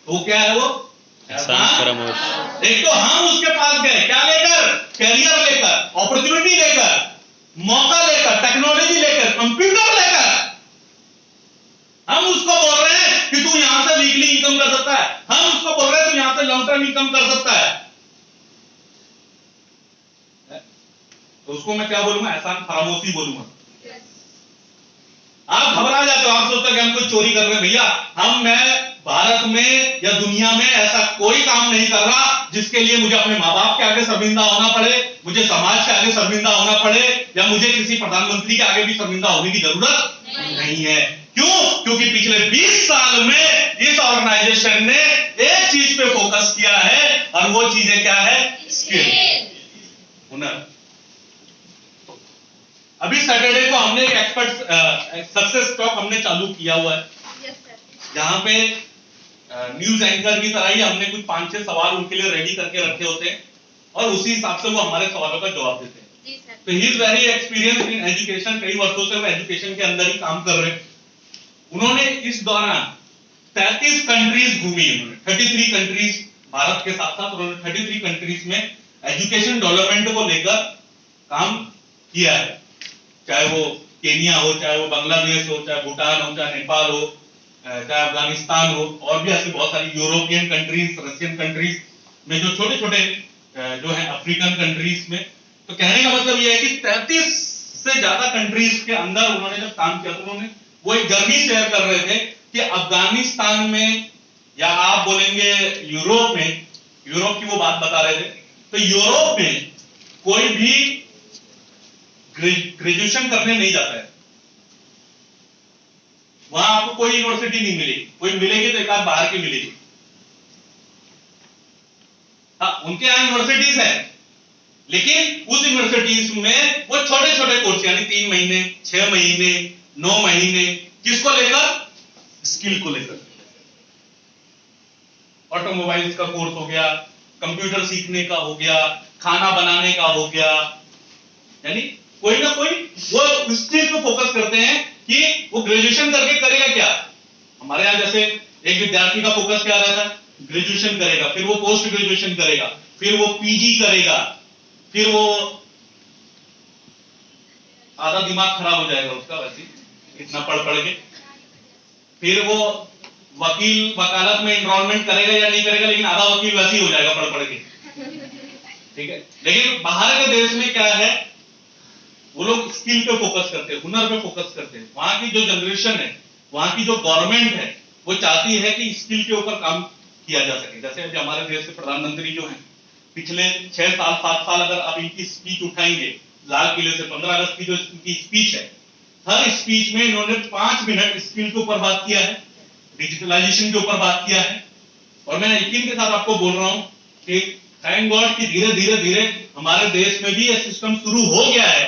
तो क्या है वो
एहसान फरामोश।
एक तो हम उसके पास गए क्या लेकर, कैरियर लेकर, अपॉर्चुनिटी लेकर, मौका लेकर, टेक्नोलॉजी लेकर, कंप्यूटर लेकर, हम उसको बोल रहे हैं कि तू यहां से वीकली इनकम कर सकता है, हम उसको बोल रहे हैं तू यहां से लॉन्ग टर्म इनकम कर सकता है, तो उसको मैं क्या बोलूंगा, एहसान फरामोशी बोलूंगा। आप घबरा जाते हो, आप सोचते हो कि हम कोई चोरी कर रहे हैं। भैया मैं भारत में या दुनिया में ऐसा कोई काम नहीं कर रहा जिसके लिए मुझे अपने माँ बाप के आगे शर्मिंदा होना पड़े, मुझे समाज के आगे शर्मिंदा होना पड़े, या मुझे किसी प्रधानमंत्री के आगे भी शर्मिंदा होने की जरूरत नहीं है। क्यों? क्योंकि पिछले 20 साल में इस ऑर्गेनाइजेशन ने एक चीज पे फोकस किया है, और वो चीजें क्या है, स्किल, हुनर। अभी सैटरडे को हमने एक एक्सपर्ट सक्सेस टॉक हमने चालू किया हुआ है, जहां पे न्यूज एंकर की तरह ही हमने कुछ 5-6 सवाल उनके लिए रेडी करके रखे होते हैं, और उसी हिसाब से वो हमारे सवालों का जवाब देते हैं। तो he is very experience in education, कई वर्षों से वो एजुकेशन के अंदर ही काम कर रहे हैं। उन्होंने इस दौरान 33 कंट्रीज घूमी, उन्होंने 33 कंट्रीज, भारत के साथ साथ उन्होंने 33 कंट्रीज में एजुकेशन डेवलपमेंट को लेकर काम किया है, चाहे वो केनिया हो, चाहे वो बांग्लादेश हो, चाहे भूटान हो, चाहे नेपाल हो, चाहे अफगानिस्तान हो, और भी ऐसी बहुत सारी यूरोपियन कंट्रीज, रशियन कंट्रीज में, जो छोटे छोटे जो है अफ्रीकन कंट्रीज में। तो कहने का मतलब यह है कि 33 से ज्यादा कंट्रीज के अंदर उन्होंने जब काम किया, तो उन्होंने वो एक जर्नी शेयर कर रहे थे कि अफगानिस्तान में, या आप बोलेंगे यूरोप में, यूरोप की वो बात बता रहे थे, तो यूरोप में कोई भी ग्रेजुएशन करने नहीं जाता है, वहां आपको कोई यूनिवर्सिटी नहीं मिलेगी, कोई मिलेगी तो एक आध बाहर की मिलेगी। हाँ, उनके यहां यूनिवर्सिटीज है, लेकिन उस यूनिवर्सिटीज में वो छोटे छोटे कोर्स, यानी 3 महीने, 6 महीने, 9 महीने, किसको लेकर, स्किल को लेकर। ऑटोमोबाइल्स का कोर्स हो गया, कंप्यूटर सीखने का हो गया, खाना बनाने का हो गया, यानी कोई ना कोई वो इस चीज को फोकस करते हैं कि वो ग्रेजुएशन करके करेगा क्या। हमारे यहां जैसे एक विद्यार्थी का फोकस क्या रहता है, ग्रेजुएशन करेगा, फिर वो पोस्ट ग्रेजुएशन करेगा, फिर वो पीजी करेगा, फिर वो आधा दिमाग खराब हो जाएगा उसका वैसे इतना पढ़ के, फिर वो वकील वकालत में एनरोलमेंट करेगा या नहीं करेगा, लेकिन आधा वकील वैसे ही हो जाएगा पढ़ के, ठीक है। लेकिन बाहर के देश में क्या है, वो लोग स्किल पे फोकस करते हैं, हुनर पे फोकस करते हैं। वहां की जो जनरेशन है, वहां की जो गवर्नमेंट है, वो चाहती है कि स्किल के ऊपर काम किया जा सके। जैसे अभी हमारे देश के प्रधानमंत्री जो हैं, पिछले 6 साल 7 साल अगर आप इनकी स्पीच उठाएंगे, लाल किले से 15 अगस्त की जो इनकी स्पीच है, हर स्पीच में इन्होंने 5 मिनट स्किल के ऊपर बात किया है, डिजिटलाइजेशन के ऊपर बात किया है। और मैं यकीन के साथ आपको बोल रहा हूं कि थैंक गॉड कि धीरे धीरे हमारे देश में भी यह सिस्टम शुरू हो गया है,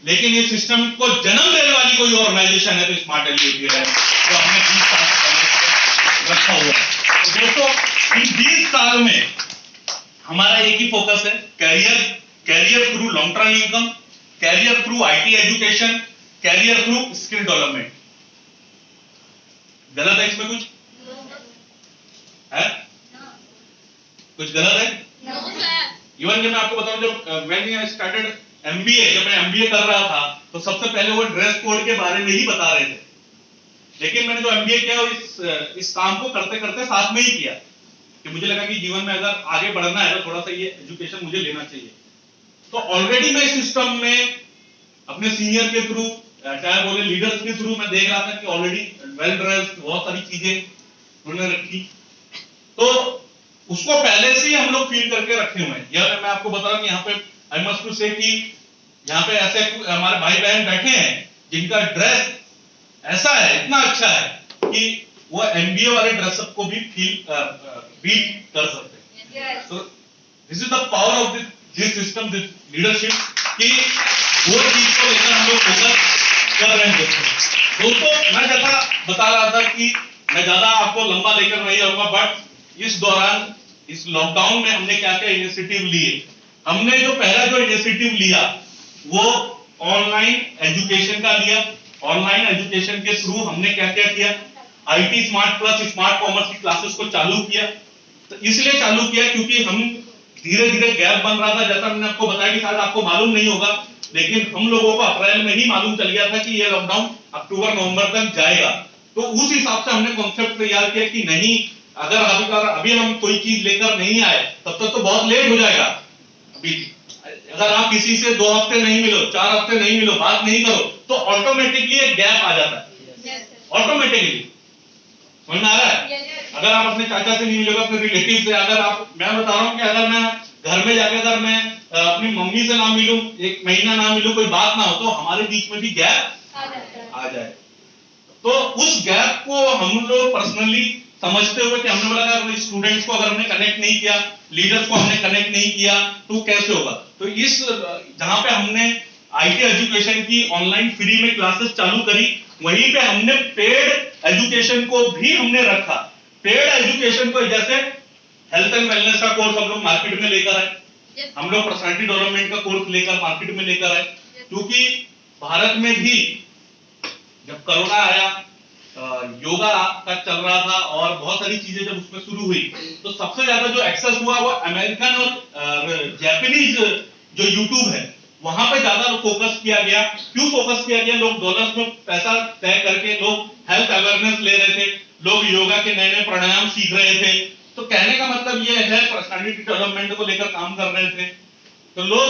लेकिन ये सिस्टम को जन्म देने वाली कोई ऑर्गेनाइजेशन है तो स्मार्ट एजुकेशन है, जो हमने 20 साल से रखा हुआ है। तो दोस्तों, इन 20 साल में हमारा एक ही फोकस है, career through long term income, career through IT education, career through skill development. गलत है इसमें कुछ है? कुछ गलत है? इवन जब मैं आपको बताऊं, जब व्हेन आई स्टार्टेड MBA, जब मैं MBA कर रहा था, तो सबसे पहले वो ड्रेस कोड के बारे में ही बता रहे थे, लेकिन मैंने जो एमबीए किया और इस काम को करते करते साथ में ही किया कि मुझे लगा कि जीवन में अगर आगे बढ़ना है तो थोड़ा सा ये एजुकेशन मुझे लेना चाहिए। तो ऑलरेडी मैं इस सिस्टम में अपने सीनियर के थ्रू, चाहे बोले लीडर्स के थ्रू, मैं देख रहा था कि ऑलरेडी वेल ड्रेस्ड बहुत सारी चीजें उन्होंने रखी, तो उसको पहले से ही हम लोग फील करके रखे हुए हैं। यह मैं आपको बता रहा हूं कि यहाँ पे आई मस्ट टू से कि यहाँ पे ऐसे हमारे भाई बहन बैठे हैं जिनका ड्रेस ऐसा है, इतना अच्छा है कि वो एमबीए वाले ड्रेसअप को भी बीट कर सकते हैं। तो this is the power of this system, this leadership, कि वो चीज को लेकर हम लोग फोकस कर रहे हैं। दोस्तों मैं जैसा बता रहा था कि मैं ज्यादा आपको लंबा लेकर नहीं आऊंगा, बट इस दौरान इस लॉकडाउन में हमने क्या क्या इनिशिएटिव लिए। हमने जो पहला जो इनिशिएटिव लिया वो ऑनलाइन एजुकेशन का लिया। ऑनलाइन एजुकेशन के थ्रू हमने क्या क्या किया, IT smart plus smart commerce की क्लासेस को चालू किया। तो इसलिए चालू किया क्योंकि हम धीरे धीरे गैप बन रहा था, जैसा मैंने आपको बताया कि शायद आपको मालूम नहीं होगा, लेकिन हम लोगों को अप्रैल में ही मालूम चल गया था कि ये लॉकडाउन अक्टूबर नवंबर तक जाएगा। तो उस हिसाब से हमने कॉन्सेप्ट तैयार किया कि नहीं, अगर अभी हम कोई चीज लेकर नहीं आए तब तक तो बहुत लेट हो जाएगा। अभी अगर आप किसी से 2 हफ्ते नहीं मिलो, 4 हफ्ते नहीं मिलो, बात नहीं करो, तो ऑटोमेटिकली एक गैप आ जाता है, ऑटोमेटिकली। समझ में आ रहा है? अगर आप अपने चाचा से नहीं मिलोगे, अपने रिलेटिव से, अगर आप, मैं बता रहा हूं कि अगर मैं घर में जाकर अगर मैं अपनी मम्मी से ना मिलूं, 1 महीना ना मिलूं, कोई बात ना हो, तो हमारे बीच में भी गैप आ जाए। तो उस गैप को हम लोग पर्सनली समझते हुए कि हमने बोला अगर स्टूडेंट्स को अगर हमने कनेक्ट नहीं किया, लीडर्स को हमने कनेक्ट नहीं किया, तो कैसे होगा। तो इस जहां पे हमने आईटी एजुकेशन की ऑनलाइन फ्री में क्लासेस चालू करी, वहीं पे हमने पेड एजुकेशन को भी हमने रखा। पेड एजुकेशन को जैसे हेल्थ एंड वेलनेस का कोर्स हम लोग मार्केट में लेकर आए, हम लोग पर्सनालिटी डेवलपमेंट का कोर्स लेकर मार्केट में लेकर आए, क्योंकि भारत में भी जब कोरोना आया, योगा का चल रहा था और बहुत सारी चीजें जब उसमें शुरू हुई, तो सबसे ज्यादा जो एक्सेस हुआ वो अमेरिकन और जापानीज जो यूट्यूब है वहां पे ज्यादा फोकस किया गया। क्यों फोकस किया गया? लोग डॉलर्स में पैसा तय करके लोग हेल्थ अवेयरनेस ले रहे थे, लोग योगा के नए नए प्राणायाम सीख रहे थे। तो कहने का मतलब ये है, पर्सनालिटी डेवलपमेंट को लेकर काम कर रहे थे, तो लोग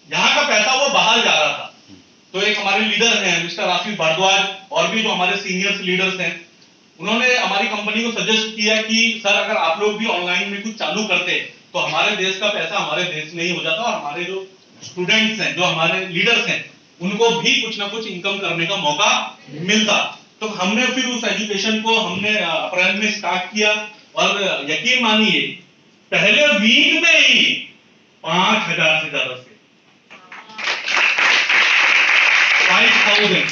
यहाँ का पैसा वो बाहर जा रहा था। तो एक हमारे लीडर हैं मिस्टर आशीष भारद्वाज, और भी जो हमारे सीनियर्स लीडर्स हैं, उन्होंने हमारी कंपनी को सजेस्ट किया कि सर अगर आप लोग भी ऑनलाइन में कुछ चालू करते तो हमारे देश का पैसा हमारे देश में ही हो जाता और हमारे जो स्टूडेंट्स हैं, जो हमारे लीडर्स हैं, उनको भी कुछ ना कुछ इनकम करने का मौका मिलता। तो हमने फिर उस एजुकेशन को हमने अप्रैल में स्टार्ट किया, और यकीन मानिए पहले वीक में ही 5,000 से ज्यादा से 5,000।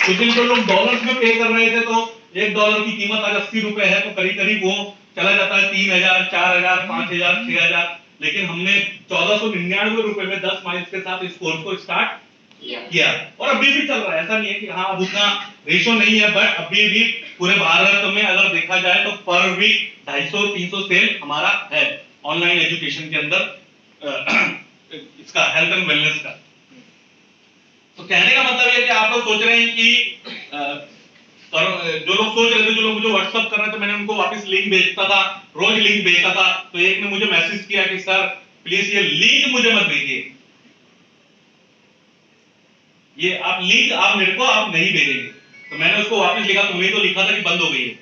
कुछ दिन तो लोग डॉलर्स में पे कर रहे थे, तो $1 की कीमत आज 80 रुपए है, तो करीब करीब वो चला जाता है 3,000, 4,000, 5,000, 6,000। लेकिन हमने 1499 रुपए में 10 माइल्स के साथ इस कोर्स को स्टार्ट किया, और अभी भी चल रहा है। ऐसा नहीं है कि हाँ अब उतना रेशो नहीं है, बट अभी भी पूरे भारत में अगर देखा जाए तो पर वीक 250-300 सेल हमारा है ऑनलाइन एजुकेशन के अंदर इसका हेल्थ एंड वेलनेस का। तो कहने का मतलब ये कि आप लोग सोच रहे हैं कि जो लोग सोच रहे थे, जो लोग मुझे व्हाट्सएप कर रहे थे, मैंने उनको वापस लिंक भेजता था, रोज लिंक भेजता था। तो एक ने मुझे मैसेज किया कि सर प्लीज ये लिंक मुझे मत भेजिए, ये आप लिंक आप मेरे को आप नहीं भेजेंगे। तो मैंने उसको वापस लिखा, तुमने तो लिखा था कि बंद हो गई है,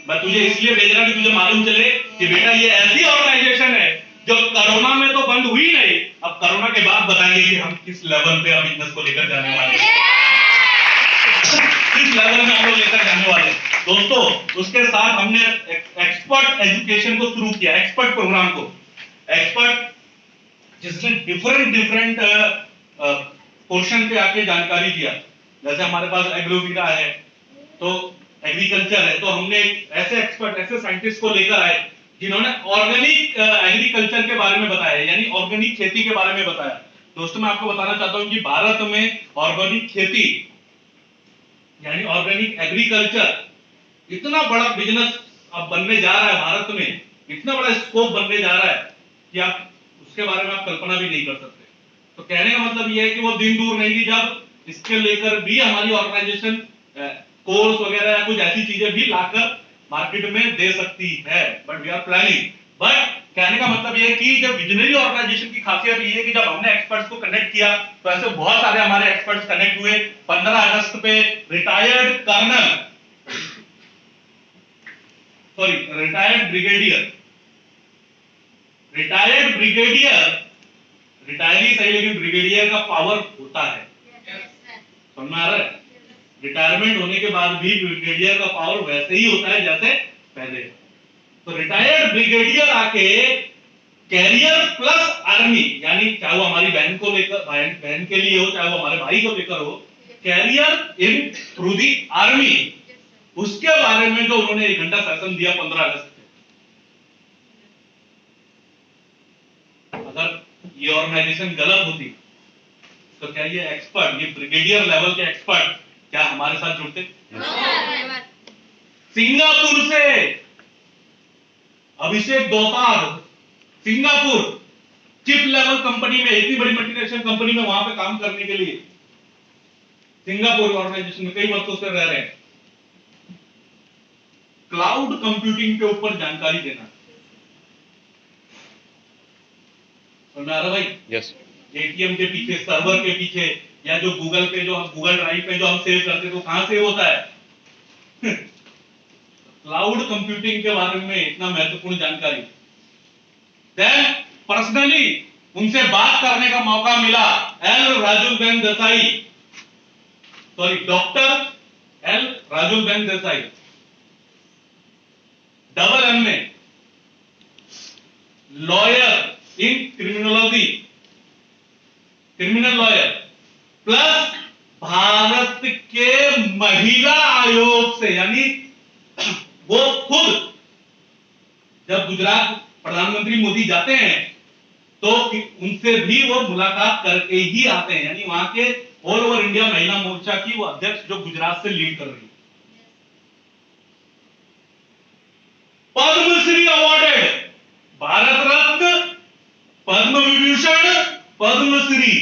मैं तुझे इसलिए भेज रहा कि तुझे मालूम चले कि बेटा ये ऐसी ऑर्गेनाइजेशन है जो कोरोना में तो बंद हुई नहीं, अब कोरोना के बाद बताएंगे कि हम किस लेवल पे अब बिजनेस को लेकर जाने वाले हैं, किस लेवल में हम लोग लेकर जाने वाले हैं। दोस्तों उसके साथ हमने एक्सपर्ट एजुकेशन को शुरू किया, एक्सपर्ट प्रोग्राम को, एक्सपर्ट जिसने डिफरेंट पोर्शन पे आके जानकारी दिया। जैसे हमारे पास एग्रोविटा है, तो एग्रीकल्चर है, तो हमने ऐसे एक्सपर्ट, ऐसे साइंटिस्ट को लेकर आए जिन्होंने ऑर्गेनिक एग्रीकल्चर के बारे में बताया, यानी ऑर्गेनिक खेती के बारे में बताया। दोस्तों मैं आपको बताना चाहता हूं कि भारत में ऑर्गेनिक खेती यानी ऑर्गेनिक एग्रीकल्चर इतना बड़ा बिजनेस अब बनने जा रहा है भारत में, इतना बड़ा स्कोप बनने जा रहा है कि आप उसके बारे में आप कल्पना भी नहीं कर सकते। तो कहने का मतलब ये है कि वो दिन दूर नहीं कि जब इसके लेकर भी हमारी ऑर्गेनाइजेशन कोर्स वगैरह या कुछ ऐसी चीजें भी लाकर मार्केट में दे सकती है, but we are planning. But कहने का मतलब ये है कि जब विजनरी ऑर्गेनाइजेशन की खासियत ये है कि जब हमने एक्सपर्ट्स को कनेक्ट किया तो ऐसे बहुत सारे हमारे एक्सपर्ट्स कनेक्ट हुए। 15 अगस्त पे रिटायर्ड ब्रिगेडियर, रिटायरी सही लेकिन ब्रिगेडियर का पावर होता है, समझ में आ रहा है? रिटायरमेंट होने के बाद भी ब्रिगेडियर का पावर वैसे ही होता है जैसे पहले। तो रिटायर्ड ब्रिगेडियर आके कैरियर प्लस आर्मी, यानी चाहे वो हमारी बहन को लेकर, बहन के लिए हो, चाहे वो हमारे भाई को लेकर हो, career in through the army, उसके बारे में जो उन्होंने 1 घंटा सेशन दिया 15 अगस्त पे। अगर ये ऑर्गेनाइजेशन गलत होती तो क्या ये एक्सपर्ट, ये ब्रिगेडियर लेवल के एक्सपर्ट क्या हमारे साथ जुड़ते? सिंगापुर से अभिषेक दोतार, सिंगापुर चिप लेवल कंपनी में, इतनी बड़ी मल्टीनेशनल कंपनी में वहां पे काम करने के लिए सिंगापुर ऑर्गेनाइजेशन में कई वर्षों से रह रहे हैं। क्लाउड कंप्यूटिंग के ऊपर जानकारी देना, समझ आ रहा भाई?
यस।
एटीएम के पीछे, सर्वर के पीछे, या जो गूगल पे, जो गूगल ड्राइव पे जो हम सेव करते तो कहां सेव होता है? क्लाउड कंप्यूटिंग के बारे में इतना महत्वपूर्ण जानकारी। देन पर्सनली उनसे बात करने का मौका मिला। Doctor L Rajulben Desai, double M में, lawyer in criminology, criminal lawyer, plus Bharat के महिला आयोग से, यानी वो खुद जब गुजरात प्रधानमंत्री मोदी जाते हैं तो उनसे भी वो मुलाकात करके ही आते हैं, यानी वहां के ऑल ओवर इंडिया महिला मोर्चा की वो अध्यक्ष जो गुजरात से लीड कर रही है। पद्मश्री अवार्डेड, भारत रत्न, पद्म विभूषण, पद्मश्री,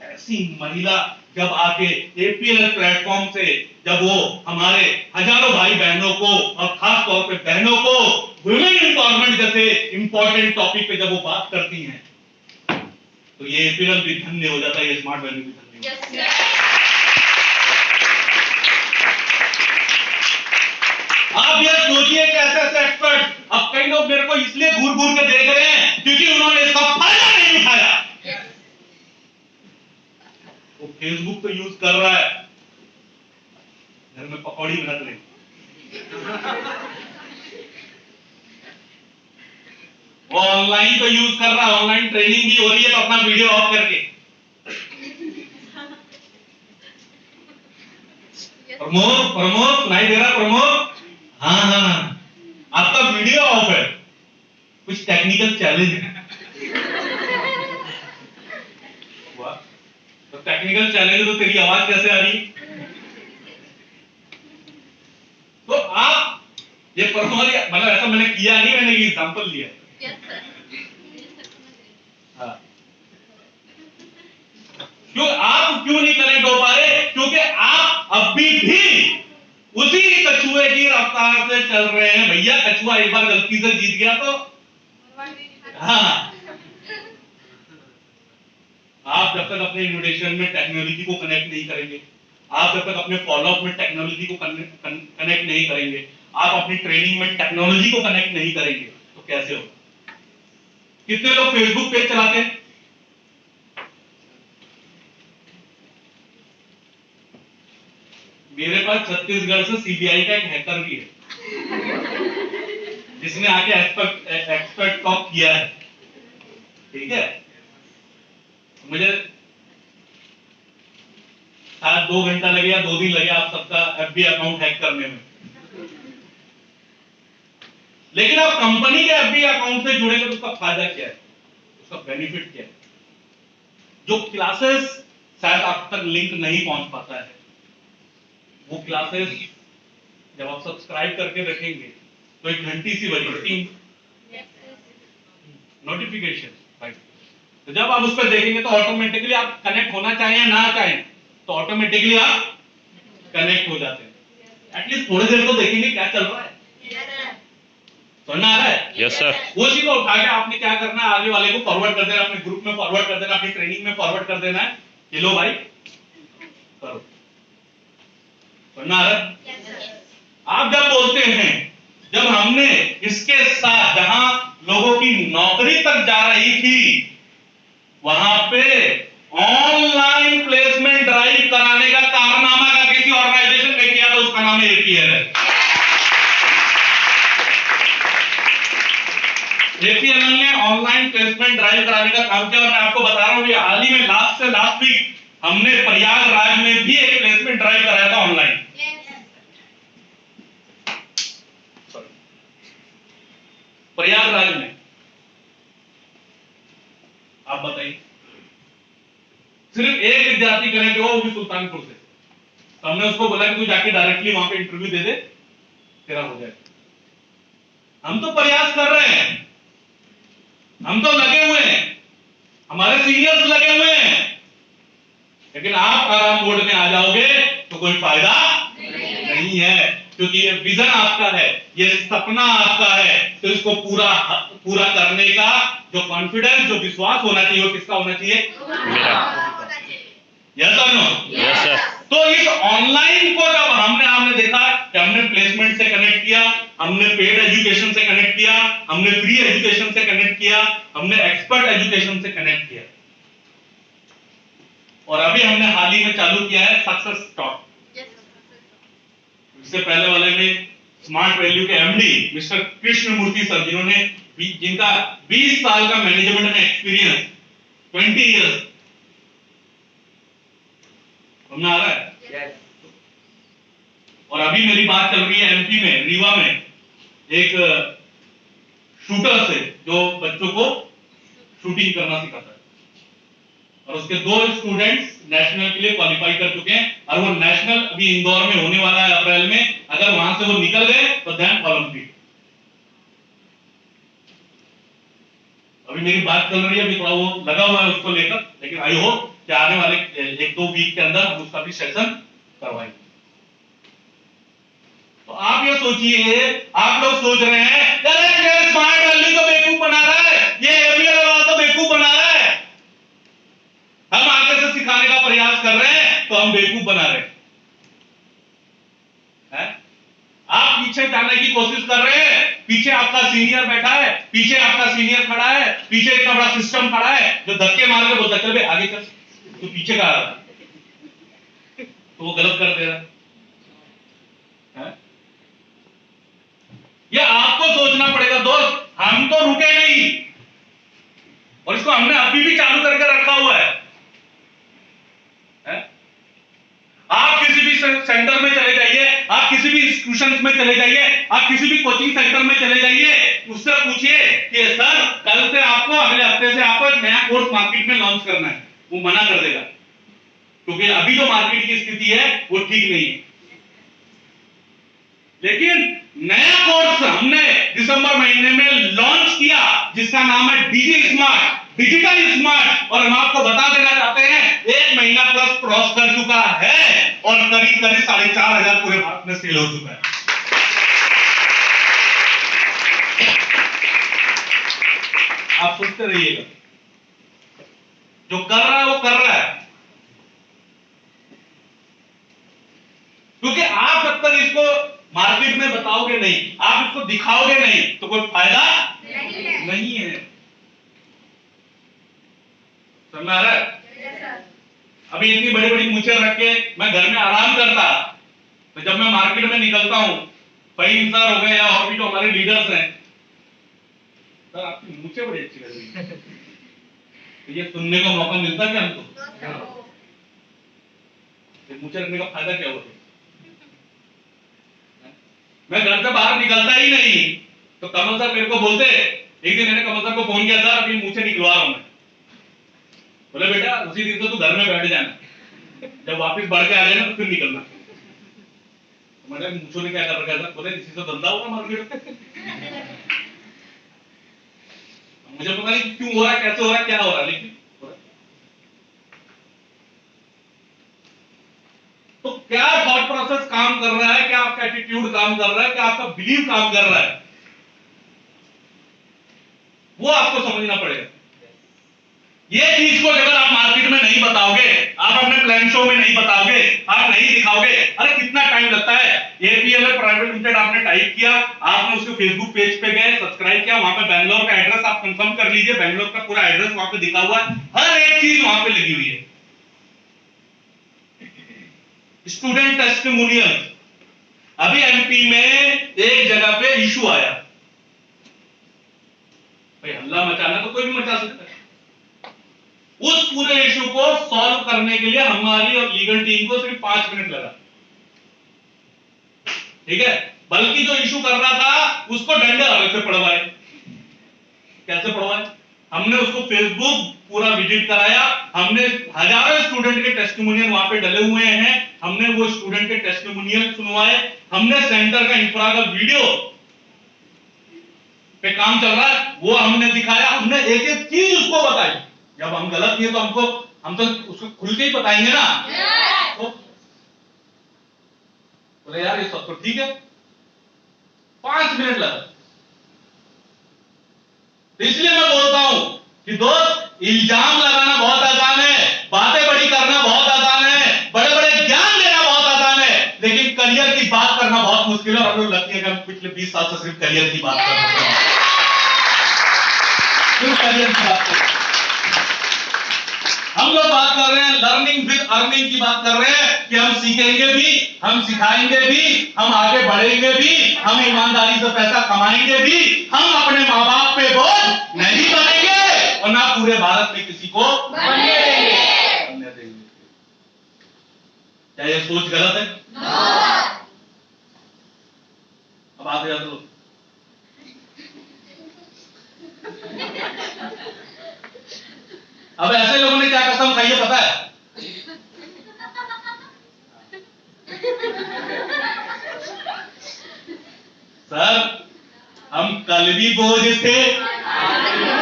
ऐसी महिला जब आके एपीएल प्लेटफॉर्म से जब वो हमारे हजारों भाई बहनों को और खास तौर पे बहनों को वुमेन एम्पावरमेंट जैसे इंपॉर्टेंट टॉपिक पे जब वो बात करती हैं तो ये एपीएल भी धन्य हो जाता है, ये स्मार्ट वैल्यू भी धन्य हो जाता है। आप ये सोचिए कैसे ऐसे एक्सपर्ट, अब कई लोग मेरे को इसलिए घूर घूर के देख रहे हैं क्योंकि उन्होंने इसका फायदा नहीं उठाया। वो फेसबुक तो यूज कर रहा है, घर में पकौड़ी बना रहे, वो ऑनलाइन तो यूज कर रहा है, ऑनलाइन ट्रेनिंग भी हो रही है तो अपना वीडियो ऑफ करके, प्रमोद सुनाई दे रहा? प्रमोद, हाँ, आपका वीडियो ऑफ है, कुछ टेक्निकल चैलेंज है। तो टेक्निकल चैलेंज तो तेरी आवाज कैसे आ रही? तो आप ये प्रमोद, मतलब ऐसा मैंने किया नहीं, मैंने ये एग्जांपल लिया। हाँ, क्यों आप क्यों नहीं कनेक्ट हो पा रहे? क्योंकि आप अभी भी उसी कछुए की रफ्तार से चल रहे हैं। भैया कछुआ एक बार गलती से जीत गया तो हाँ, आप जब तक अपने इनोवेशन में टेक्नोलॉजी को कनेक्ट नहीं करेंगे, आप जब तक अपने फॉलोअप में टेक्नोलॉजी को कनेक्ट नहीं करेंगे, आप अपनी ट्रेनिंग में टेक्नोलॉजी को कनेक्ट नहीं करेंगे तो कैसे होगा? कितने लोग फेसबुक पेज चलाते हैं? मेरे पास छत्तीसगढ़ से सीबीआई का एक हैकर भी है जिसने आके एक्सपर्ट टॉक किया है, ठीक है? मुझे शायद 2 घंटा लगे या 2 दिन लगे आप सबका एफबी अकाउंट हैक करने में, लेकिन आप कंपनी के एफबी अकाउंट से जुड़ेंगे तो उसका फायदा क्या है, उसका बेनिफिट क्या है? जो क्लासेस शायद आप तक लिंक नहीं पहुंच पाता है, वो क्लासेस जब आप सब्सक्राइब करके रखेंगे तो एक घंटी सी बजेगी, नोटिफिकेशन, फाइन। तो जब आप उस पर देखेंगे तो ऑटोमेटिकली आप कनेक्ट होना चाहें या ना चाहें तो ऑटोमेटिकली आप कनेक्ट हो जाते हैं। एटलीस्ट थोड़ी देर तो देखेंगे क्या चल रहा है, समझ में आ रहा है?
Yes sir.
वो चीज को उठा के आपने क्या करना है, आगे वाले को फॉरवर्ड कर देना, अपने ग्रुप में फॉरवर्ड कर देना, अपनी ट्रेनिंग में फॉरवर्ड कर देना है कि लो भाई करो। समझ में आ रहा है? आप जब बोलते हैं, जब हमने इसके साथ जहां लोगों की नौकरी तक जा रही थी वहां पे ऑनलाइन प्लेसमेंट ड्राइव कराने का कारनामा का किसी ऑर्गेनाइजेशन ने किया तो उसका नाम एपीएल है। एपीएल ने ऑनलाइन प्लेसमेंट ड्राइव कराने का काम किया और मैं आपको बता रहा हूं, ये हाल ही में लास्ट वीक हमने प्रयागराज में भी एक प्लेसमेंट ड्राइव कराया था ऑनलाइन। प्रयागराज में आप बताइए, सिर्फ एक विद्यार्थी कनेक्ट हुआ, वो भी सुल्तानपुर से। तो हमने उसको बोला कि तू जाके डायरेक्टली वहां पे इंटरव्यू दे दे, तेरा हो जाएगा। हम तो प्रयास कर रहे हैं, हम तो लगे हुए हैं, हमारे सीनियर्स लगे हुए हैं, लेकिन आप आराम मोड में आ जाओगे तो कोई फायदा नहीं है, क्योंकि ये विजन आपका है, ये सपना आपका है। तो इसको पूरा करने का जो कॉन्फिडेंस, जो विश्वास होना चाहिए, वो किसका होना चाहिए? यस और नो?
Yes sir.
तो इस ऑनलाइन को जब हमने देखा कि हमने प्लेसमेंट से कनेक्ट किया, हमने पेड एजुकेशन से कनेक्ट किया, हमने फ्री एजुकेशन से कनेक्ट किया, हमने एक्सपर्ट एजुकेशन से कनेक्ट किया, और अभी हमने हाल ही में चालू किया है सक्सेस टॉक। इससे पहले वाले में स्मार्ट वैल्यू के एमडी मिस्टर कृष्णमूर्ति सर, जिनका 20 साल का मैनेजमेंट में एक्सपीरियंस, 20 इयर्स, समझ आ रहा है? yes. और अभी मेरी बात चल रही है एमपी में, रीवा में, एक शूटर से जो बच्चों को शूटिंग करना सिखाता है, और उसके 2 स्टूडेंट्स नेशनल के लिए क्वालिफाई कर चुके हैं, और वो नेशनल अभी इंदौर में होने वाला है अप्रैल में। अगर वहां से वो निकल गए तो देन ओलंपिक। अभी मेरी बात चल रही है, अभी थोड़ा वो लगा हुआ है उसको लेकर, लेकिन आई होप कि आने वाले 1-2 वीक के अंदर हम उसका भी सेशन करवाएंगे। तो आप ये सोचिए, आप लोग सोच रहे हैं अरे ये स्मार्ट वैल्यू तो बेवकूफ बना रहा है, ये एपीएल वाला तो बेवकूफ बना रहा है, हम आगे से सिखाने का प्रयास कर रहे हैं तो हम बेवकूफ बना रहे हैं। आप पीछे जाने की कोशिश कर रहे हैं, पीछे आपका सीनियर बैठा है, पीछे आपका सीनियर खड़ा है, पीछे इतना बड़ा सिस्टम खड़ा है जो धक्के मार के बोलता चल बे आगे चल, तो पीछे का तो वो गलत कर दे रहा है। ये आपको सोचना पड़ेगा दोस्त, हम तो रुके नहीं, और इसको हमने अभी भी चालू करके रखा हुआ है। आप किसी भी सेंटर में चले जाइए, आप किसी भी इंस्टीट्यूशन में चले जाइए, आप किसी भी कोचिंग सेंटर में चले जाइए, उससे पूछिए कि सर कल से आपको, अगले हफ्ते से आपको एक नया कोर्स मार्केट में लॉन्च करना है, वो मना कर देगा, क्योंकि अभी जो मार्केट की स्थिति है वो ठीक नहीं है। लेकिन नया कोर्स हमने दिसंबर महीने में लॉन्च किया जिसका नाम है डिजी स्मार्ट, डिजिटल स्मार्ट, और हम आपको बता देना चाहते हैं 1 महीना प्लस क्रॉस कर चुका है और करीब 4,500 पूरे भारत में सेल हो चुका है। आप सोचते रहिएगा, जो कर रहा है वो कर रहा है, क्योंकि आप जब तक इसको मार्केट में बताओगे नहीं, आप इसको दिखाओगे नहीं, तो कोई फायदा नहीं है। समझ आ रहा है? अभी इतनी बड़ी बड़ी मूछें रख के मैं घर में आराम करता, तो जब मैं मार्केट में निकलता हूं, फहीम सर हो गए या और भी जो हमारे लीडर्स हैं, सर आपकी मूछें बड़ी अच्छी लग रही है, तो ये सुनने का मौका मिलता है क्या हमको? मूछें रखने का फायदा क्या होता है? मैं घर से बाहर निकलता ही नहीं, तो कमल सर मेरे को बोलते, एक दिन मैंने कमल सर को फोन किया, सर अभी मूछें निकलवा रहा हूं मैं। बोले बेटा उसी दिन तो तू घर में बैठ जाना, जब वापस बढ़ के आ जाए ना तो फिर निकलना। मैंने मूछों ने क्या कर रखा था? बोले इसी से धंधा होगा मार्केट में। मुझे मुझे पता नहीं क्यों हो रहा है, कैसे हो रहा है, क्या हो रहा है, लेकिन हो रहा है। तो क्या थॉट प्रोसेस काम कर रहा है, क्या आपका एटीट्यूड काम कर रहा है, क्या आपका बिलीव काम कर रहा है, वो आपको समझना पड़ेगा। ये चीज को अगर आप मार्केट में नहीं बताओगे, आप अपने प्लान शो में नहीं बताओगे, आप नहीं दिखाओगे, अरे कितना टाइम लगता है। एपीएलएल प्राइवेट लिमिटेड आपने टाइप किया, आपने उसके फेसबुक पेज पे गए, सब्सक्राइब किया, वहां पे बैंगलोर का एड्रेस आप कंफर्म कर लीजिए, बैंगलोर का पूरा एड्रेस वहां पे दिखा हुआ है, हर एक चीज वहां पे लगी हुई है। स्टूडेंट टेस्टिमोनियल, अभी एमपी में एक जगह पे इशू आया, भाई हल्ला मचाना तो कोई भी मचा सकता है। उस पूरे इशू को सॉल्व करने के लिए हमारी और लीगल टीम को सिर्फ 5 मिनट लगा, ठीक है। बल्कि जो इशू कर रहा था उसको डंडे अलग से पढ़वाए। कैसे पढ़वाए? हमने उसको फेसबुक पूरा विजिट कराया, हमने हजारों स्टूडेंट के टेस्टिमोनियल वहां पे डले हुए हैं, हमने वो स्टूडेंट के टेस्टिमोनियल सुनवाए, हमने सेंटर का इंफ्रा का वीडियो पे काम चल रहा है वो हमने दिखाया, हमने एक एक चीज उसको बताई। जब हम गलत किए तो हम तो उसको खुल के ही बताएंगे ना। तो बोले यार ये सब तो ठीक है, 5 मिनट लगा। इसलिए मैं बोलता हूं कि दोस्त, इल्जाम लगाना बहुत आसान है, बातें बड़ी करना बहुत आसान है, बड़े बड़े ज्ञान देना बहुत आसान है, लेकिन करियर की बात करना बहुत मुश्किल है। और हम लोग लगती है कि हम पिछले 20 साल से सिर्फ करियर की बात कर रहे हैं, सिर्फ करियर की बात कर रहे हैं। हम लोग बात कर रहे हैं लर्निंग विद अर्निंग की बात कर रहे हैं कि हम सीखेंगे भी, हम सिखाएंगे भी, हम आगे बढ़ेंगे भी, हम ईमानदारी से पैसा कमाएंगे भी, हम अपने माँ बाप पे बोझ नहीं बनेंगे और ना पूरे भारत में किसी को बनने देंगे। क्या ये सोच गलत है? अब आते जाते लोग अब ऐसे लोगों ने क्या कसम खाई है पता है? सर हम कल भी बोझ थे,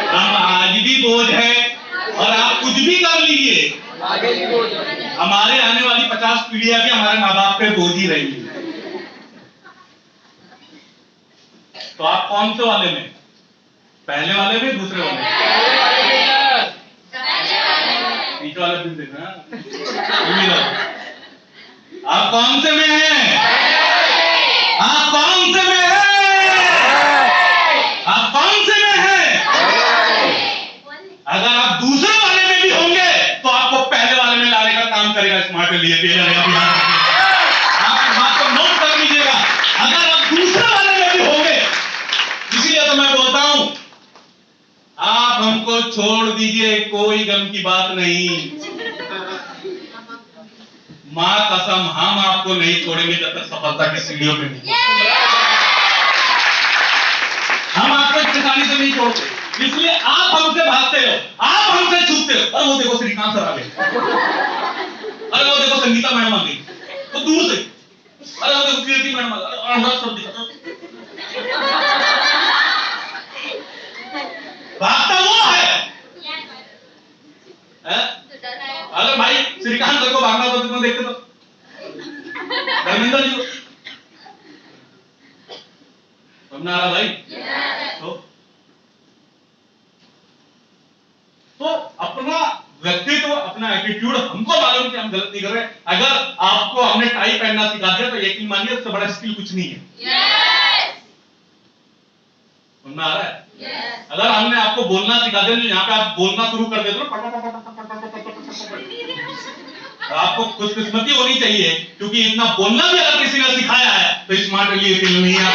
हम आज भी बोझ हैं, और आप कुछ भी कर लीजिए आगे भी बोझ है। हमारे आने वाली 50 पीढ़ियां भी हमारे माँ बाप पे बोझ ही रहेंगी। तो आप कौन से वाले में? पहले वाले में, दूसरे वाले में? पीछे वाले दिन देखना, आप कौन से में हैं? आप कौन से में हैं? आप कौन से में हैं? अगर आप दूसरे वाले में भी होंगे तो आपको पहले वाले में लाने का काम करेगा स्मार्ट लिए। आप बात को नोट कर लीजिएगा, अगर आप दूसरे वाले में भी होंगे। इसीलिए तो मैं बोलता हूं, आप हमको छोड़ दीजिए, कोई गम की बात नहीं। मां कसम, हम आपको नहीं छोड़ेंगे जब तक सफलता की सीढ़ियों पे नहीं। हम आपको परेशानी से नहीं छोड़ते, इसलिए आप हमसे भागते हो, आप हमसे छूटते हो। अरे वो देखो श्रीकांत सर आ गए, अरे वो देखो संगीता मैडम आ गई, तो दूर से, अरे वो देखो कीर्ति मैडम आ गई, सब दिखा भागता वो है। अगर भाई श्रीकांत सर को भागना तो तुम देखते तो धर्मेंद्र जी समझ आ रहा भाई? तो अपना व्यक्तित्व, अपना एटीट्यूड, हमको मालूम कि हम गलत नहीं कर रहे। अगर आपको हमने टाई पहनना सिखा दिया तो यकीन मानिए उससे बड़ा स्किल कुछ नहीं है। समझ आ रहा है? अगर हमने आपको बोलना सिखा दिया, यहाँ पे आप बोलना शुरू कर देते हो, आपको खुशकिस्मती होनी चाहिए, क्योंकि इतना बोलना भी अगर किसी ने सिखाया है तो स्मार्ट लिए नहीं है।